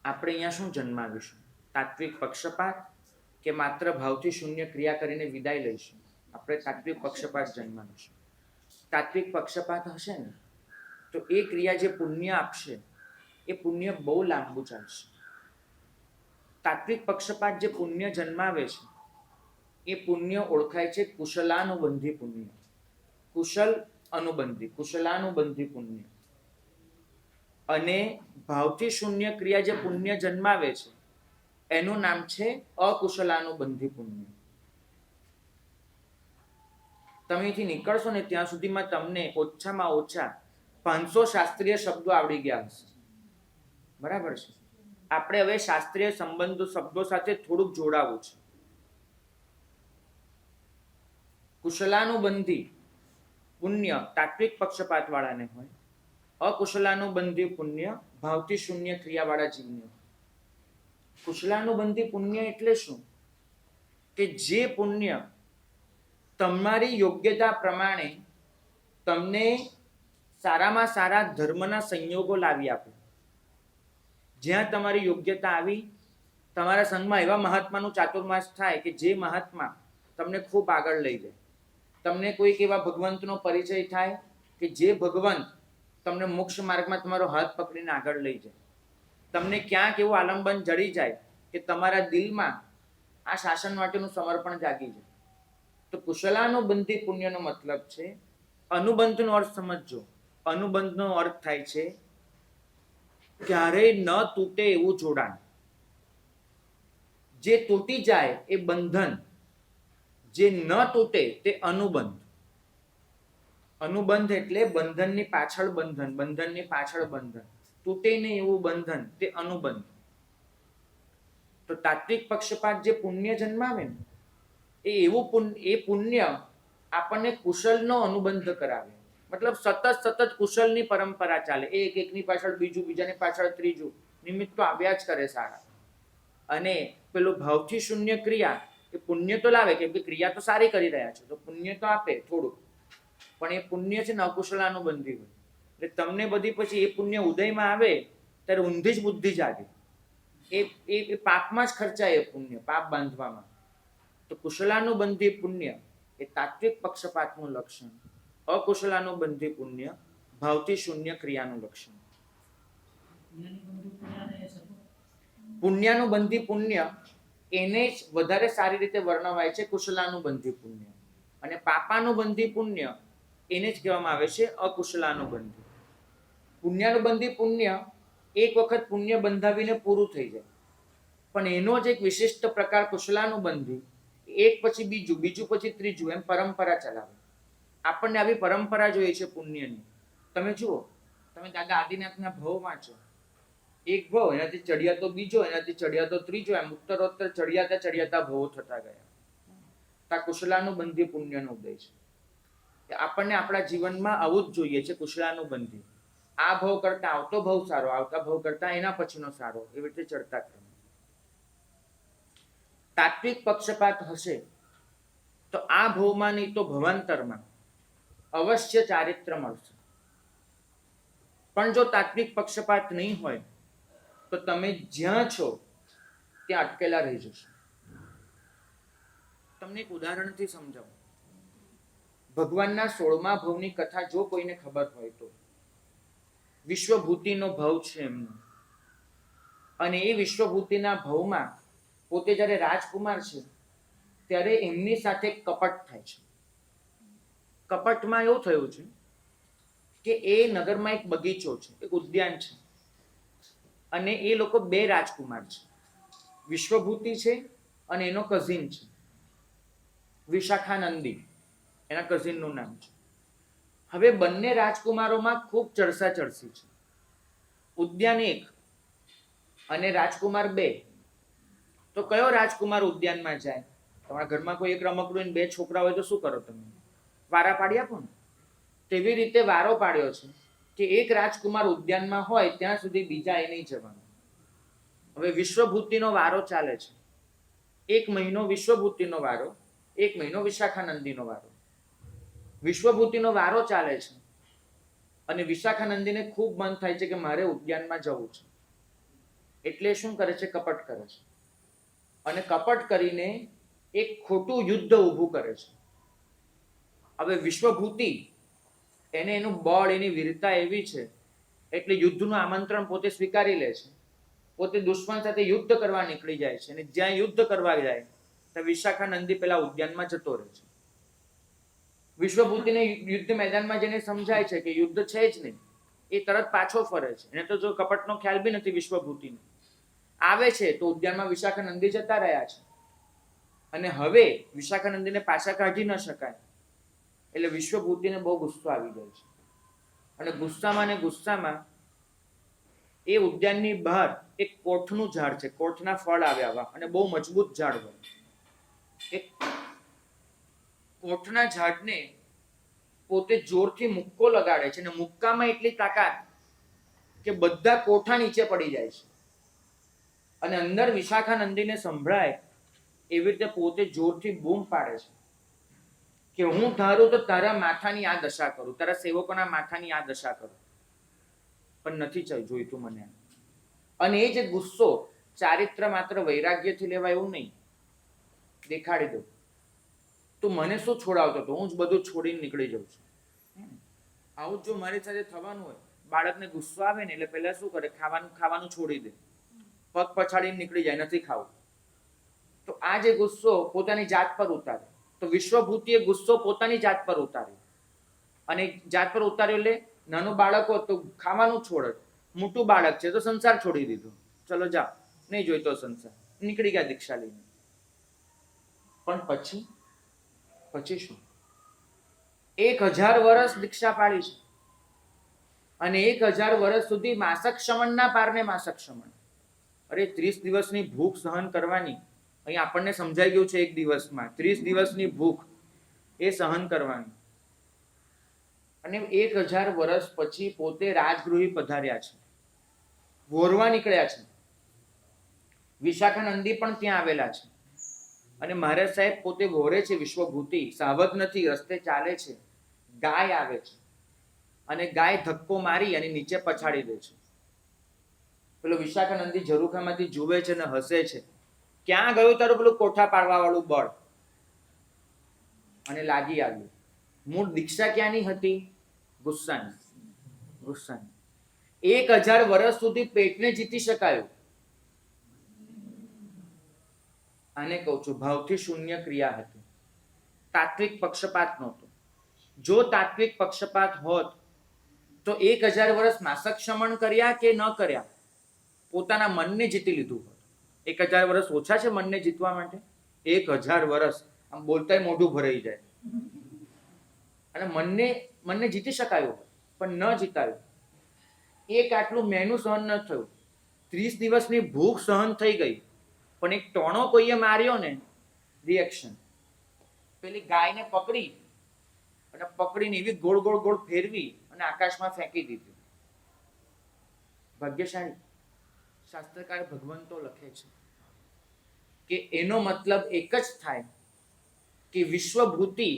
આપણે અહીંયા શું જન્માવીશું? તાત્વિક પક્ષપાત કે માત્ર ભાવથી શૂન્ય ક્રિયા કરીને વિદાય લઈશું? આપણે તાત્વિક પક્ષપાત જન્માવીશું. તાત્વિક પક્ષપાત હશે ને તો એ ક્રિયા જે પુણ્ય આપશે એ પુણ્ય બહુ લાંબુ ચાલશે. તાત્વિક પક્ષપાત જે પુણ્ય જન્માવે છે એ પુણ્ય ઓળખાય છે કુશલાનુબંધી પુણ્ય. કુશલ અનુબંધી, કુશલાનુબંધી પુણ્ય. અને ભાવથી શૂન્ય ક્રિયા જે પુણ્ય જન્માવે છે એનું નામ છે અકુશલાનુબંધી પુણ્ય. તમે અહીંથી નીકળશો ને ત્યાં સુધીમાં તમને ઓછામાં ઓછા 500 શાસ્ત્રીય શબ્દો આવડી ગયા હશે. બરાબર છે? આપણે હવે શાસ્ત્રીય સંબંધો શબ્દો સાથે થોડુંક જોડાવું છે. કુશલાનુબંધી પુણ્ય તાત્વિક પક્ષપાત વાળાને હોય, અકુશલાનુબંધી પુણ્ય ભાવથી શૂન્ય ક્રિયા વાળા જીવને. કુશલાનુબંધી પુણ્ય એટલે શું? કે જે પુણ્ય તમારી યોગ્યતા પ્રમાણે તમને સારામાં સારા ધર્મના સંયોગો લાવી આપે. જ્યાં તમારી યોગ્યતા આવી, તમારા સંઘમાં એવા મહાત્માનું ચાતુર્માસ થાય કે જે મહાત્મા તમને ખૂબ આગળ લઈ જાય. તમને કોઈક એવા ભગવંતનો પરિચય થાય કે જે ભગવંત તમને મોક્ષ માર્ગમાં તમારો હાથ પકડીને આગળ લઈ જાય. તમને ક્યાંક એવું આલંબન જડી જાય કે તમારા દિલમાં આ શાસન માટેનું સમર્પણ જાગી જાય. તો કુશલાનુબંધી પુણ્યનો મતલબ છે, અનુબંધનો અર્થ સમજજો. અનુબંધનો અર્થ થાય છે ક્યારેય ન તૂટે એવું જોડાણ. જે તૂટી જાય એ બંધન, જે ન તૂટે તે અનુબંધ. અનુબંધ એટલે બંધનની પાછળ બંધન, બંધનની પાછળ બંધન, તૂટે નહીં એવું બંધન, તે અનુબંધ. તો તાત્વિક પક્ષપાત જે પુણ્ય જન્માવે ને એ પુણ્ય આપણને કુશલનો અનુબંધ કરાવે. મતલબ સતત કુશલની પરંપરા ચાલે. એક એકની પાછળ બીજું, બીજાની પાછળ ત્રીજું, નિમિત્તો આવ્યા જ કરે સારા. અને પેલું ભાવથી શૂન્ય ક્રિયા એ પુણ્ય તો લાવે, કેમ કે ક્રિયા તો સારી કરી રહ્યા છે તો પુણ્ય તો આપે થોડુંક, પણ એ પુણ્ય છે ને અકુશલાનુબંધી હોય. એટલે તમને બધી પછી એ પુણ્ય ઉદયમાં આવે ત્યારે ઊંધી જ બુદ્ધિ જાગે. એ પાપમાં જ ખર્ચાય એ પુણ્ય, પાપ બાંધવામાં. તો કુશલાનુબંધી પુણ્ય એ તાત્વિક પક્ષપાતનું લક્ષણ, અકુશલાનુબંધી પુણ્ય ભાવથી શૂન્ય ક્રિયાનું લક્ષણ. પુણ્યાનુબંધી પુણ્ય એને જ વધારે સારી રીતે વર્ણવાય છે કુશલાનુબંધી પુણ્ય, અને પાપાનુબંધી પુણ્ય એને જ કહેવામાં આવે છે અકુશલાનુબંધી. પુણ્યાનુબંધી પુણ્ય એક વખત પુણ્ય બંધાવીને પૂરું થઈ જાય, પણ એનો જ એક વિશિષ્ટ પ્રકાર કુશલાનુબંધી, એક પછી બીજું, બીજું પછી ત્રીજું, એમ પરંપરા ચલાવે. આપણને આવી પરંપરા જોઈએ છે પુણ્યની. તમે જુઓ, તમે દાદા આદિનાથના ભવ વાંચો. એક ભવ, એનાથી ચડિયાતો બીજો, એનાથી ચડિયાતો ત્રીજો, એમ ઉત્તરોત્તર ચડિયાતા ભવો થતા ગયા. આ કુશલાનુબંધી પુણ્યનો ઉદય છે. આપણને આપણા જીવનમાં આવું જ જોઈએ છે, કુશલાનુબંધી. આ ભવ કરતા આવતો ભવ સારો, આવતા ભવ કરતા એના પછીનો સારો, એવી રીતે ચડતા ક્રમ. તાત્વિક પક્ષપાત હશે તો આ ભવમાં નહીં તો ભવાંતરમાં અવશ્ય ચારિત્ર મળશે. પણ જો તાત્વિક પક્ષપાત નહીં હોય તો તમે જ્યાં છો ત્યાં અટકેલા રહી જશો. તમને એક ઉદાહરણથી સમજાવું. ભગવાનના 16મા ભવની કથા જો કોઈને ખબર હોય તો, વિશ્વભૂતિનો ભવ છે એમનો, અને એ વિશ્વભૂતિના ભવમાં પોતે જ્યારે રાજકુમાર છે ત્યારે એમની સાથે કપટ થાય છે. કપટમાં એવું થયું છે કે એ નગરમાં એક બગીચો છે, એક ઉદ્યાન છે, અને એ લોકો બે રાજકુમાર છે, વિશ્વભૂતિ છે અને એનો કઝિન છે વિશાખાનંદી, એના કઝિનનું નામ છે. હવે બંને રાજકુમારોમાં ખૂબ ચરસાચરસી છે. ઉદ્યાન એક અને રાજકુમાર બે. તો કયો રાજકુમાર ઉદ્યાનમાં જાય? તમારા ઘરમાં કોઈ એક રમકડું ને બે છોકરા હોય તો શું કરો તમે? વારા પાડી આપો ને. તેવી રીતે વારો પાડ્યો છે કે એક રાજકુમાર ઉદ્યાનમાં હોય ત્યાં સુધી બીજા એ નહીં જવાનું. હવે વિશ્વભૂતિનો વારો ચાલે છે. 1 મહિનો વિશ્વભૂતિનો વારો, 1 મહિનો વિશાખાનંદીનો વારો. વિશ્વભૂતિનો વારો ચાલે છે અને વિશાખાનંદીને ખૂબ મન થાય છે કે મારે ઉદ્યાનમાં જવું છે. એટલે શું કરે છે? કપટ કરે છે. અને કપટ કરીને એક ખોટું યુદ્ધ ઊભું કરે છે. હવે વિશ્વભૂતિ એને એનું બળ, એની વીરતા એવી છે એટલે યુદ્ધનું આમંત્રણ પોતે સ્વીકારી લે છે. પોતે દુશ્મન સાથે યુદ્ધ કરવા નીકળી જાય છે અને જ્યાં યુદ્ધ કરવા જાય ત્યાં વિશાખાનંદી પેલા ઉદ્યાનમાં જતો રહે છે. વિશ્વભૂતિને યુદ્ધ મેદાનમાં જઈને સમજાય છે કે યુદ્ધ છે જ નહીં. એ તરત પાછો ફરે છે. એને તો જો કપટનો ખ્યાલ બી નથી વિશ્વભૂતિને. આવે છે તો ઉદ્યાનમાં વિશાખાનંદી જતા રહ્યા છે અને હવે વિશાખાનંદીને પાછા કાઢી ન શકાય એટલે વિશ્વભૂતિને બહુ ગુસ્સો આવી જાય છે અને ગુસ્સામાં એ ઉદ્યાનની બહાર એક કોઠનું ઝાડ છે. કોઠના ફળ આવ્યા અને બહુ મજબૂત ઝાડ હોય. એક કોઠના ઝાડને પોતે જોરથી મુક્કો લગાડે છે અને મુક્કામાં એટલી તાકાત કે બધા કોઠા નીચે પડી જાય છે અને અંદર વિશાખાનંદીને સંભળાય એવી રીતે પોતે જોરથી બૂમ પાડે છે કે હું ધારું તો તારા માથાની આ દશા કરું, તારા સેવકોના માથાની આ દશા કરું, પણ નથી જોઈતું મને. અને એ જે ગુસ્સો ચારિત્ર માત્ર વૈરાગ્યથી લેવાય એવું નહીં. દેખાડી દઉં, તું મને શું છોડાવતો હતો? હું જ બધું છોડીને નીકળી જાઉં છું. આવું જો મારી સાથે થવાનું હોય, બાળકને ગુસ્સો આવે ને એટલે પહેલા શું કરે? ખાવાનું છોડી દે, પગ પછાડીને નીકળી જાય, નથી ખાવું. તો આ જે ગુસ્સો પોતાની જાત પર ઉતારે, તો વિશ્વભૂતિએ ગુસ્સો પોતાની જાત પર ઉતાર્યો અને જાત પર ઉતાર્યો એટલે નાનું બાળક હોત તો ખાવાનું છોડે, મોટું બાળક છે તો સંસાર છોડી દીધો, ચલો જાઓ, નહીં જોઈતો સંસાર, નીકળી ગયા દીક્ષા લઈને. પણ પછી શું? 1000 વર્ષ દીક્ષા પાડી છે અને 1000 વર્ષ સુધી માસક શમનના પારને માસક શમન. અરે 30 દિવસની ભૂખ સહન કરવાની, અહીં આપણને સમજાઈ ગયું છે. 1 દિવસમાં 30 દિવસની ભૂખ એ સહન કરવાની. અને 1000 વર્ષ પછી પોતે રાજગૃહી પધાર્યા છે, વોરવા નીકળ્યા છે. વિશાખાનંદી પણ ત્યાં આવેલા છે અને મહારાજ સાહેબ પોતે વોરે છે. વિશ્વભૂતિ સાવધ નથી, રસ્તે ચાલે છે. ગાય આવે છે અને ગાય ધક્કો મારી અને નીચે પછાડી દે છે. પેલો વિશાખાનંદી ઝરૂખામાંથી જુએ છે અને હસે છે. ક્યાં ગયું તારું પેલું કોઠા પાડવા વાળું બળ? અને લાગી આવ્યું. મૂળ દીક્ષા ક્યાંની હતી? ગુસ્સાની. 1000 વર્ષ સુધી પેટને જીતી શકાયું. આને કહું છું ભાવથી શૂન્ય ક્રિયા હતી. તાત્વિક પક્ષપાત નહોતો. જો તાત્વિક પક્ષપાત હોત તો 1000 વર્ષ માસક શમન કર્યા કે ન કર્યા, પોતાના મનને જીતી લીધું હોત. 1000 વર્ષ ઓછા છે મનને જીતવા માટે? 1000 વર્ષ આમ બોલતાય મોઢું ભરાઈ જાય. અને મનને જીતી શકાયું પણ ન જીતાયું. એક આટલું મહેનું સહન ન થયું. 30 દિવસની ભૂખ સહન થઈ ગઈ પણ એક ટોણો કોઈએ માર્યો ને, રિએક્શન. પેલી ગાયને પકડીને એવી ગોળ ગોળ ગોળ ફેરવી અને આકાશમાં ફેંકી દીધી. ભાગ્યશાળી. શાસ્ત્રકાર ભગવંતો લખે છે કે એનો મતલબ એક જ થાય કે વિશ્વભૂતિ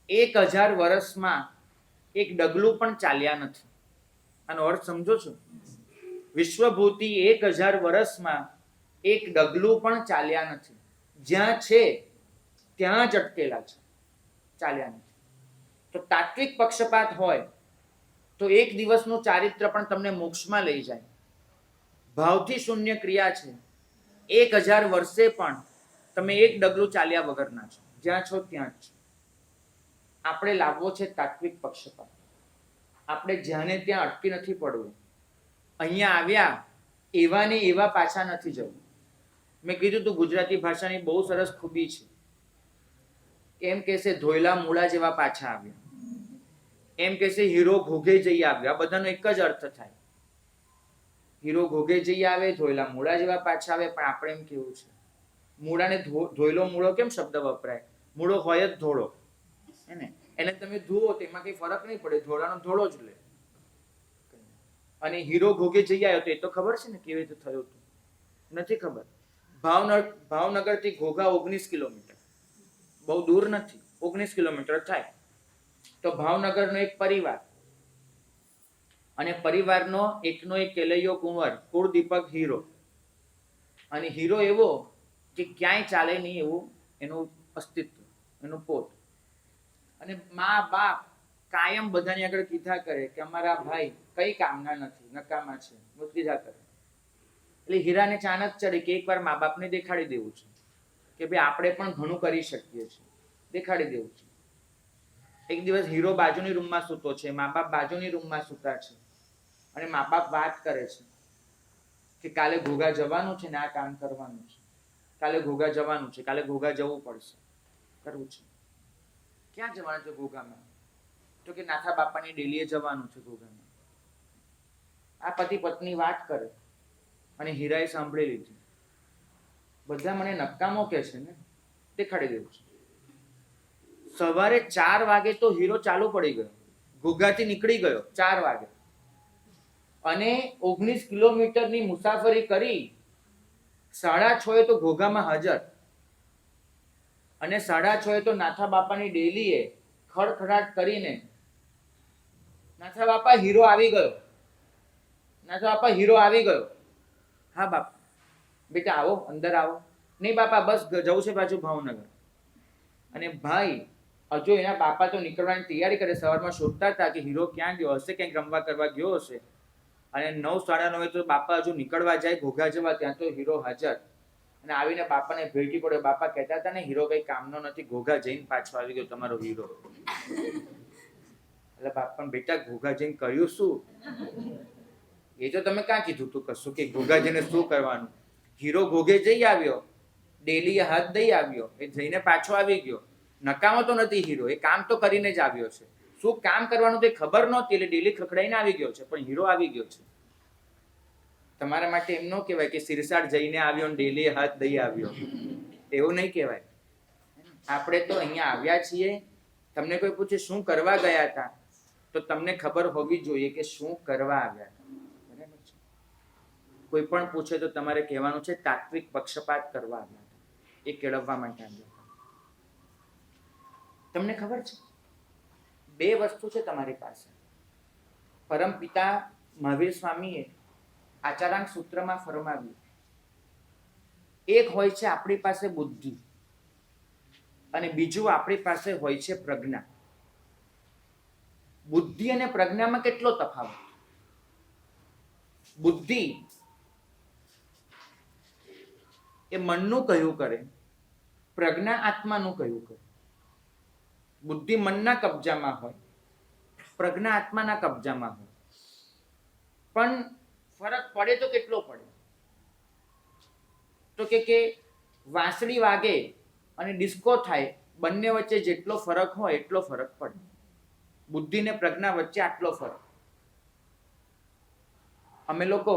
1000 વર્ષમાં એક ડગલું પણ ચાલ્યા નથી. આનો અર્થ સમજો છો? વિશ્વભૂતિ 1000 વર્ષમાં એક ડગલું પણ ચાલ્યા નથી. જ્યાં છે ત્યાં જ અટકેલા છે, ચાલ્યા નથી. તો તાત્વિક પક્ષપાત હોય તો એક દિવસનું ચારિત્ર પણ તમને મોક્ષમાં લઈ જાય. ભાવથી શૂન્ય ક્રિયા છે. 1000 વર્ષે પણ તમે એક ડગલું ચાલ્યા વગરના છો, જ્યાં છો ત્યાં જ. આપણે લાવવો છે તાત્વિક પક્ષપાત. આપણે જ્યાં ને ત્યાં અટકી નથી પડવું. અહીંયા આવ્યા એવા ને એવા પાછા નથી જવું. મેં કીધું તું ગુજરાતી ભાષાની બહુ સરસ ખૂબી છે. એમ કહેશે ધોયલા મૂળા જેવા પાછા આવ્યા, એમ કહેશે હીરો ઘોઘે જઈ આવ્યા. આ બધાનો એક જ અર્થ થાય. હીરો ઘોઘે જઈ આવે, ધોયલા મૂળા જેવા પાછા આવે. પણ આપણે એમ કેવું છે મૂળાને ધોયેલો મૂળો કેમ શબ્દ વપરાય? મૂળો હોય જ ધોળો, હે ને? એટલે તમે ધુઓ તો એમાં કઈ ફરક નહીં પડે, ધોળાનો ધોળો જ લે. અને હીરો ઘોઘે જઈ આવ્યો તો એ તો ખબર છે ને કેવી રીતે થયો હતો? નથી ખબર. ભાવનગર થી ઘોઘા 19 કિલોમીટર, બહુ દૂર નથી, 19 કિલોમીટર થાય. તો ભાવનગરનો એક પરિવાર, અને પરિવારનો એકનો એક કેલૈયો કુંવર, કુળદીપક હીરો. અને હીરો એવો કે ક્યાંય ચાલે નહીં એવું એનું અસ્તિત્વ, એનું પોત. અને મા બાપ કાયમ બધાની આગળ કીધા કરે કે અમારા ભાઈ કઈ કામના નથી, નકામા છે, કીધા કરે. એટલે હીરાને ચાનક ચડી કે એકવાર મા બાપને દેખાડી દેવું છે કે ભાઈ આપણે પણ ઘણું કરી શકીએ છીએ, દેખાડી દેવું છે. એક દિવસ હીરો બાજુની રૂમમાં સૂતો છે, મા બાપ બાજુની રૂમમાં સૂતા છે, અને મા બાપ વાત કરે છે કે કાલે ઘોઘા જવાનું છે ને આ કામ કરવાનું છે, કાલે ઘોઘા જવાનું છે, કાલે ઘોઘા જવું પડશે, કરવું છે. ક્યાં જવાનું છે ઘોઘામાં? તો કે નાથા બાપાની ડેલીએ જવાનું છે ઘોઘામાં. આ પતિ પત્ની વાત કરે અને હીરાએ સાંભળી લીધી. બધા મને નકામો કે છે ને, દેખાડી દેવું છે. સવારે 4 વાગે તો હીરો ચાલુ પડી ગયો, ઘોઘાથી નીકળી ગયો 4 વાગે, અને 19 કિલોમીટરની મુસાફરી કરી 6:30 તો ઘોઘામાં હાજર. અને 6:30 તો નાથા બાપાની ડેલીએ ખડખડાટ કરીને નાથા બાપા હીરો આવી ગયો, નાથા બાપા હીરો આવી ગયો. હા બાપા, બેટા આવો, અંદર આવો. નહીં બાપા, બસ જવું છે પાછું ભાવનગર. અને ભાઈ હજુ એના બાપા તો નીકળવાની તૈયારી કરે, સવારમાં શોધતા હતા કે હીરો ક્યાં ગયો હશે, ક્યાંક રમવા કરવા ગયો હશે. અને 9, 9:30 તો બાપા હજુ નીકળવા જાય ઘોઘા જવા, ત્યાં તો હીરો હાજર. અને આવીને બાપાને ભેટી પડ્યો. બાપા કહેતા હતા ને હીરો કઈ કામનો નથી, ઘોઘા જઈને પાછો આવી ગયો તમારો હીરો. એટલે બાપા, બેટા ઘોઘા જઈને કર્યું શું? એ તો તમે ક્યાં કીધું તું કશું કે ઘોઘા જઈને શું કરવાનું? હીરો ઘોઘે જઈ આવ્યો, ડેલીએ હાથ દઈ આવ્યો, એ જઈને પાછો આવી ગયો. નકામો તો નથી હીરો, એ કામ તો કરીને જ આવ્યો છે. શું કામ કરવાનું તે ખબર નહોતી એટલે ડેલી ખખડાઈને આવી ગયો છે, પણ હીરો આવી ગયો છે. તમારા માટે એમ ન કહેવાય કે સિરસાડ જઈને આવ્યો ને ડેલી હાથ દઈ આવ્યો, એવું નહીં કહેવાય. આપણે તો અહીંયા આવ્યા છીએ. તમને કોઈ પૂછે શું કરવા ગયા હતા, તો તમને ખબર હોવી જોઈએ કે શું કરવા આવ્યા હતા. બરાબર છે? કોઈ પણ પૂછે તો તમારે કહેવાનું છે તાત્વિક પક્ષપાત કરવા આવ્યા હતા, એ કેળવવા માટે આવ્યા હતા. તમને ખબર છે 2 વસ્તુ છે તમારી પાસે. પરમપિતા મહાવીર સ્વામીએ આચારાંક સૂત્રમાં ફરમાવ્યું, એક હોય છે આપણી પાસે બુદ્ધિ, અને બીજું આપણી પાસે હોય છે પ્રજ્ઞા. બુદ્ધિ અને પ્રજ્ઞામાં કેટલો તફાવત? બુદ્ધિ એ મનનું કહ્યું કરે, પ્રજ્ઞા આત્માનું કહ્યું કરે. બુદ્ધિ મનના કબજામાં હોય, પ્રજ્ઞા આત્માના કબજામાં હોય. પણ ફરક પડે તો કેટલો પડે? તો કે વાંસળી વાગે અને ડિસ્કો થાય, બંને વચ્ચે જેટલો ફરક હોય એટલો ફરક પડે. બુદ્ધિ ને પ્રજ્ઞા વચ્ચે આટલો ફરક. અમે લોકો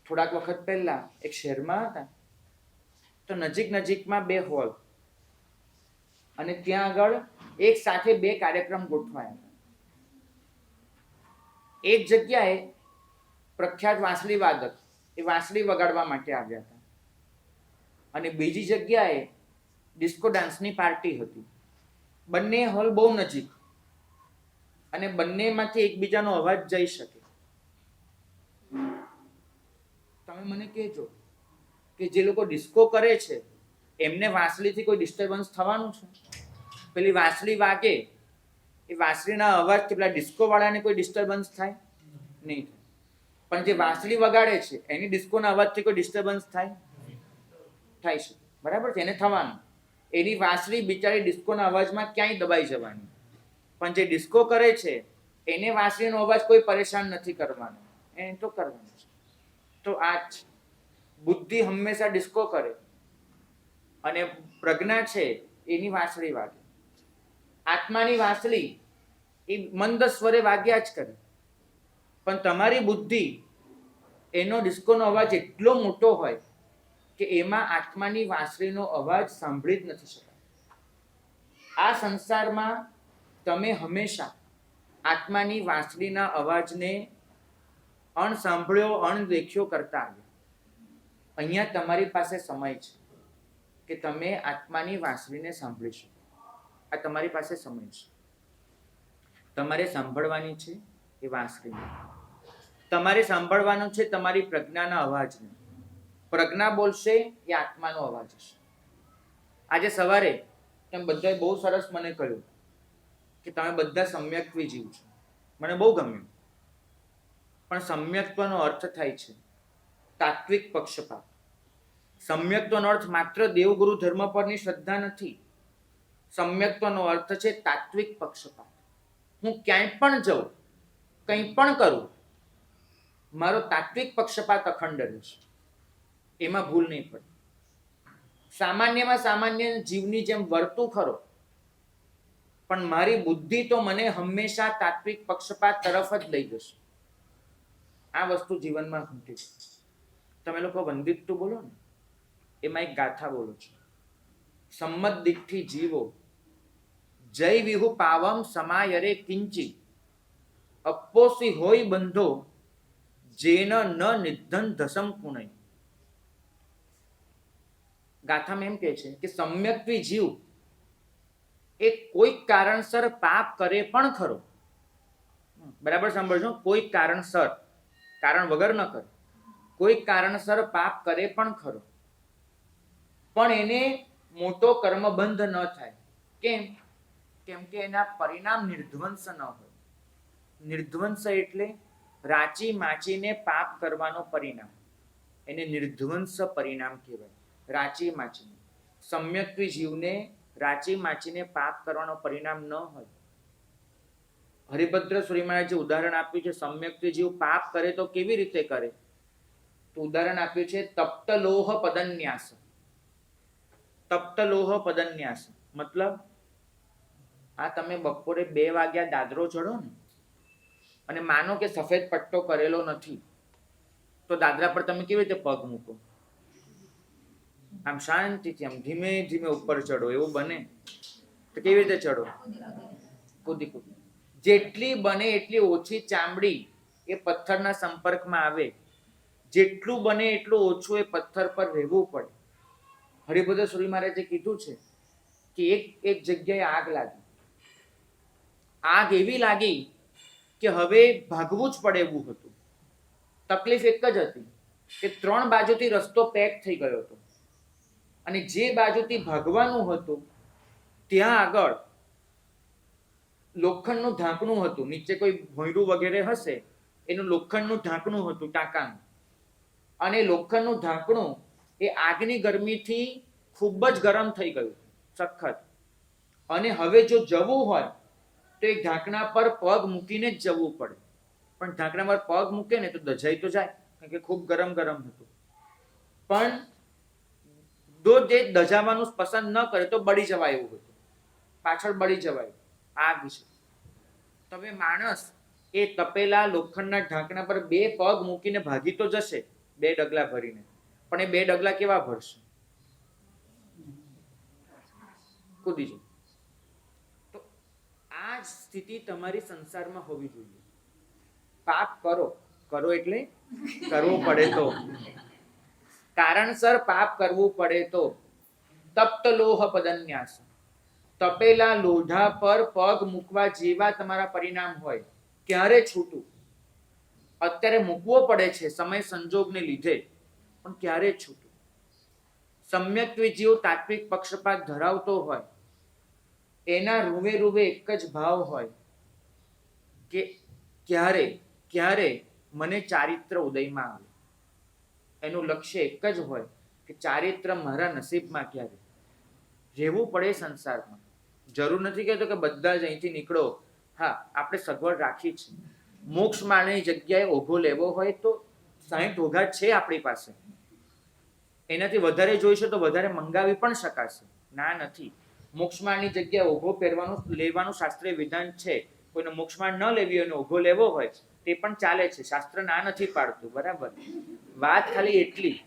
થોડાક વખત પહેલા એક શહેરમાં હતા, તો નજીકમાં 2 હોલ, અને ત્યાં આગળ એક સાથે 2 કાર્યક્રમ ગોઠવાયા હતા. એક જગ્યાએ પ્રખ્યાત વાંસળી વાદક એ વાંસળી વગાડવા માટે આવ્યા હતા, અને બીજી જગ્યાએ ડિસ્કો ડાન્સની પાર્ટી હતી. બંને હોલ બહુ નજીક, અને બંનેમાંથી એકબીજાનો અવાજ જઈ શકે. તમે મને કહેજો કે જે લોકો ડિસ્કો કરે છે એમને વાંસળીથી કોઈ ડિસ્ટર્બન્સ થવાનું છે? પેલી વાંસળી વાગે એ વાંસળીના અવાજથી પેલા ડિસ્કો વાળાને કોઈ ડિસ્ટર્બન્સ થાય? નહીં થાય. પણ જે વાંસળી વગાડે છે એની ડિસ્કોના અવાજથી કોઈ ડિસ્ટર્બન્સ થાય છે? બરાબર છે, એને થવાનું. એની વાંસળી બિચારી ડિસ્કોના અવાજમાં ક્યાંય દબાઈ જવાની. પણ જે ડિસ્કો કરે છે એને વાંસળીનો અવાજ કોઈ પરેશાન નથી કરવાનો, એને તો કરવાનું છે. તો આ જ બુદ્ધિ હંમેશા ડિસ્કો કરે, અને પ્રજ્ઞા છે એની વાંસળી વાગે. આત્માની વાંસળી એ મંદ સ્વરે વાગ્યા જ કરે, પણ તમારી બુદ્ધિ એનો ડિસ્કોનો અવાજ એટલો મોટો હોય કે એમાં આત્માની વાંસળીનો અવાજ સાંભળી જ નથી શકાતો. આ સંસારમાં તમે હંમેશા આત્માની વાંસળીના અવાજને અણસાંભળ્યો અણદેખ્યો કરતા આવ્યા. અહીંયા તમારી પાસે સમય છે કે તમે આત્માની વાંસળીને સાંભળી શકો. આ તમારી પાસે સમય છે. તમારે સાંભળવાની છે એ વાંસળીને. તમારે સાંભળવાનું છે તમારી પ્રજ્ઞાના અવાજને. પ્રજ્ઞા બોલશે એ આત્માનો અવાજ હશે. આજે સવારે એમ બધાએ બહુ સરસ મને કહ્યું કે તમે બધા સમ્યક્ત્વી જીવ છો. મને બહુ ગમ્યું. પણ સમ્યક્ત્વનો અર્થ થાય છે તાત્વિક પક્ષપાત. સમ્યક્ત્વનો અર્થ માત્ર દેવગુરુ ધર્મ પરની શ્રદ્ધા નથી. સમ્યક્ત્વનો અર્થ છે તાત્વિક પક્ષપાત. હું ક્યાંય પણ જાઉં, કંઈ પણ કરું, મારો તાત્વિક પક્ષપાત અખંડ રહેશે. એમાં ભૂલ નહીં પડે. સામાન્યમાં સામાન્ય જીવની જેમ વર્તું ખરો, પણ મારી બુદ્ધિ તો મને હંમેશા તાત્વિક પક્ષપાત તરફ જ લઈ જશે. આ વસ્તુ જીવનમાં ઘટી છે. તમે લોકો વંદિત બોલો ને, એમાં એક ગાથા બોલો છો. સંમત દિઠ્ઠી જીવો જય વિહુ પાવમ સમાયરે કિંચી અપ્પોસી હોય બંધો જેન ન નિધન ધસમ પુણય. ગાથામાં એમ કહે છે કે સમ્યક્ત્વી જીવ એ કોઈક કારણસર પાપ કરે પણ ખરો. બરાબર સાંભળજો, કોઈક કારણસર, કારણ વગર ન કરે. કોઈ કારણસર પાપ કરે પણ ખરો, પણ એને મોટો કર્મબંધ ન થાય. કેમ? કેમ કે એના પરિણામ નિર્ધ્વંસ ન હોય. નિર્ધ્વંસ એટલે રાચી માચીને પાપ કરવાનો પરિણામ, એને નિર્ધ્વંસ પરિણામ કહેવાય. રાચી માચીને, સમ્યક્ત્વી જીવને રાચી માચીને પાપ કરવાનો પરિણામ ન હોય. હરિભદ્ર સુરી મહારાજે ઉદાહરણ આપ્યું છે સમ્યક્ત્વી જીવ પાપ કરે તો કેવી રીતે કરે. તો ઉદાહરણ આપ્યું છે તપ્ત લોહ પદન્યાસ. તપ્ત લોહ પદન્યાસ મતલબ આ તમે બપોરે 2 વાગ્યા દાદરો ચડો ને, અને માનો કે સફેદ પટ્ટો કરેલો નથી, તો દાદરા પર તમે કેવી રીતે પગ મૂકો? આમ શાંતિથી, આમ ધીમે ધીમે ઉપર ચડો. એવું બને તો કેવી રીતે ચડો? કૂદી કૂદી. જેટલી બને એટલી ઓછી ચામડી એ પથ્થરના સંપર્કમાં આવે, જેટલું બને એટલું ઓછું એ પથ્થર પર રહેવું પડે. હરિભદ્ર સુરી મહારાજે કીધું છે કે એક જગ્યાએ આગ લાગી. આગ એવી લાગી કે હવે ભાગવું જ પડે એવું હતું. તકલીફ એક જ હતી કે 3 બાજુથી રસ્તો પેક થઈ ગયો હતો, અને જે બાજુથી ભાગવાનું હતું ત્યાં આગળ લોખંડનું ઢાંકણું હતું. નીચે કોઈ ભોંયરું વગેરે હશે, એનું લોખંડનું ઢાંકણું હતું ટાંકાનું. અને લોખંડનું ઢાંકણું એ આગની ગરમીથી ખૂબ જ ગરમ થઈ ગયું, સખત. અને હવે જો જવું હોય તો એ ઢાંકણા પર પગ મૂકીને જ જવું પડે. પણ ઢાંકણા પર પગ મૂકે ને તો દજાઈ તો જાય, કારણ કે ખૂબ ગરમ ગરમ હતું. પણ જો જે દજાવાનું પસંદ ન કરે તો બળી જવાય એવું હતું, પાછળ બળી જવાય આગ છે. તમે માણસ એ તપેલા લોખંડના ઢાંકણા પર 2 પગ મૂકીને ભાગી તો જશે, 2 ડગલા ભરીને, પણ એ 2 ડગલા કેવા ભરશે? કૂદી જશે. તો આ સ્થિતિ તમારી સંસારમાં હોવી જોઈએ. પાપ કરો, કરો એટલે કરવું પડે તો, કારણસર પાપ કરવું પડે તો. તપ્ત લોહ પદન્યાસ, તપેલા લોઢા પર પગ મૂકવા જેવા તમારા પરિણામ હોય, ક્યારે છૂટું? અત્યારે મૂકવો પડે છે સમય સંજોગને લીધે, પણ ક્યારે છૂટું? સમ્યક્ત્વી જીવ તાત્વિક પક્ષપાત ધરાવતો હોય, એના રૂવે રૂવે એક જ ભાવ હોય કે ક્યારે ક્યારે મને ચારિત્ર ઉદયમાં આવે. એનું લક્ષ્ય એક જ હોય કે ચારિત્ર મારા નસીબમાં ક્યારે. રહેવું પડે સંસારમાં. જરૂર નથી કહેતો કે બધા જ અહીંથી નીકળો. હા, આપણે સગવડ રાખી છે. મોક્ષ માળની જગ્યાએ ઓઘો લેવો હોય તો 60 ઓઘા છે આપણી પાસે. એનાથી વધારે જોઈશે તો વધારે મંગાવી પણ શકાશે, ના નથી. મોક્ષમાળની જગ્યાએ ઓઘો પહેરવાનું લેવાનું શાસ્ત્રીય વિધાન છે. કોઈને મોક્ષમાળ ન લેવી હોય અને ઓઘો લેવો હોય તે પણ ચાલે છે, શાસ્ત્ર ના નથી પાડતું. બરાબર. વાત ખાલી એટલી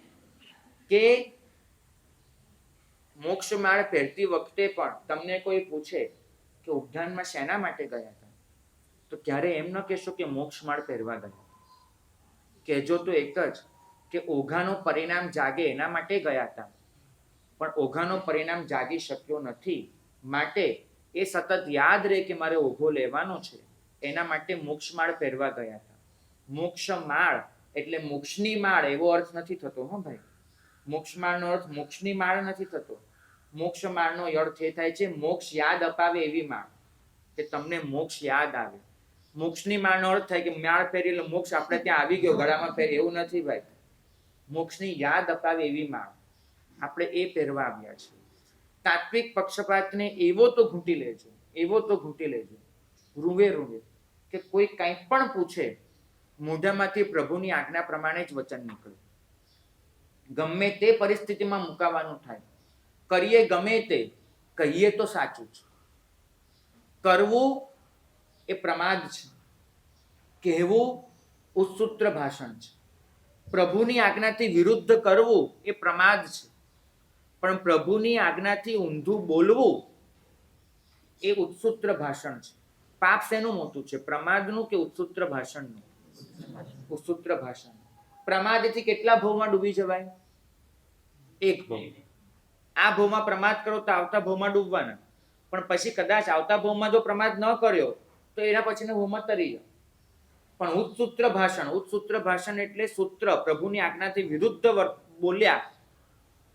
કે મોક્ષ માળ પહેરતી વખતે પણ તમને કોઈ પૂછે કે ઉદ્યાનમાં શેના માટે ગયા હતા, તો ક્યારે એમ ન કહેશો કે મોક્ષ માળ પહેરવા ગયા. કહેજો તો એક જ કે ઓઘાનું પરિણામ જાગે એના માટે ગયા હતા, પણ ઓઘાનું પરિણામ જાગી શક્યો નથી, માટે એ સતત યાદ રહે કે મારે ઓઘો લેવાનો છે, એના માટે મોક્ષ માળ પહેરવા ગયા હતા. મોક્ષ માળ એટલે મોક્ષની માળ એવો અર્થ નથી થતો. હો ભાઈ, મોક્ષ માળનો અર્થ મોક્ષની માળ નથી થતો. મોક્ષ માળનો અર્થ એ થાય છે મોક્ષ યાદ અપાવે એવી માળ, કે તમને મોક્ષ યાદ આવે. મોક્ષની માળનો અર્થ થાય કે માળ પહેરી એટલે મોક્ષ આપણે ત્યાં આવી ગયો ગળામાં પહેરી, એવું નથી ભાઈ. મોક્ષની યાદ અપાવે એવી માળ આપણે એ પહેરવા આવ્યા છે. તાત્વિક પક્ષપાતને એવો તો ઘૂંટી લેજો, એવો તો ઘૂંટી લેજો, રૂવે રૂવે, કે કોઈ કંઈ પણ પૂછે મોઢામાંથી પ્રભુની આજ્ઞા પ્રમાણે જ વચન નીકળે. ગમે તે પરિસ્થિતિમાં મુકાવાનું થાય, કરીએ ગમે તે, કહીએ તો સાચું છે. કરવું એ પ્રમાદ છે, કહેવું ઉત્સૂત્ર ભાષણ છે. પ્રભુની આજ્ઞાથી વિરુદ્ધ કરવું એ પ્રમાદ છે, પણ પ્રભુની આજ્ઞાથી ઊંધું બોલવું એ ઉત્સૂત્ર ભાષણ છે. પાપ શેનું મોટું છે, પ્રમાદનું કે ઉત્સૂત્ર ભાષણનું? ઉત્સૂત્ર ભાષણ. પ્રમાદથી કેટલા ભવમાં ડૂબી જવાય? એક ભવ. આ ભવમાં પ્રમાદ કરો તો આવતા ભવમાં ડૂબવાના, પણ પછી કદાચ આવતા ભવમાં જો પ્રમાદ ન કર્યો તો એના પછીના ભવમાં તરી જાવ. પણ ઉત્સૂત્ર ભાષણ, ઉત્સૂત્ર ભાષણ એટલે સૂત્ર, પ્રભુની આજ્ઞાથી વિરુદ્ધ બોલ્યા,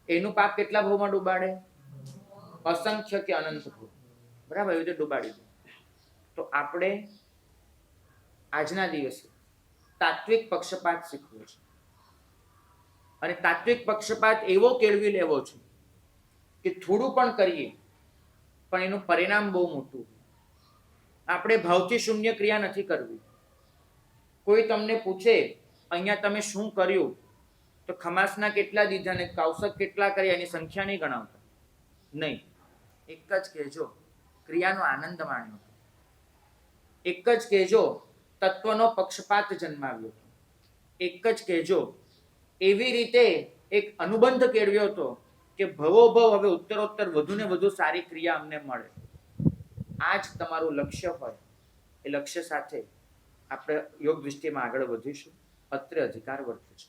એનું પાપ કેટલા ભવમાં ડૂબાડે? અસંખ્ય કે અનંત ભવ. બરાબર, એવી રીતે ડૂબાડી દે. તો આપણે આજના દિવસે તાત્વિક પક્ષપાત શીખવો છે, અને તાત્વિક પક્ષપાત એવો કેળવી લેવો છે કે થોડું પણ કરીએ પણ એનું પરિણામ બહુ મોટું. આપણે ભાવથી શૂન્ય ક્રિયા નથી કરવી. કોઈ તમને પૂછે અહીંયા તમે શું કર્યું, તો ખમાસના કેટલા દીધા ને કૌશક કેટલા કર્યા એની સંખ્યા નહીં ગણાવતા. નહીં, એક જ કહેજો ક્રિયાનો આનંદ માણ્યો, એક જ કહેજો તત્વનો પક્ષપાત જન્માવ્યો, એક જ કહેજો એવી રીતે એક અનુબંધ કેળવ્યો હતો કે ભવોભવ હવે ઉત્તરોત્તર વધુ ને વધુ સારી ક્રિયા અમને મળે. આ જ તમારું લક્ષ્ય હોય, એ લક્ષ્ય સાથે આપણે યોગ દૃષ્ટિમાં આગળ વધીશું. અત્રે અધિકાર વર્તે છે.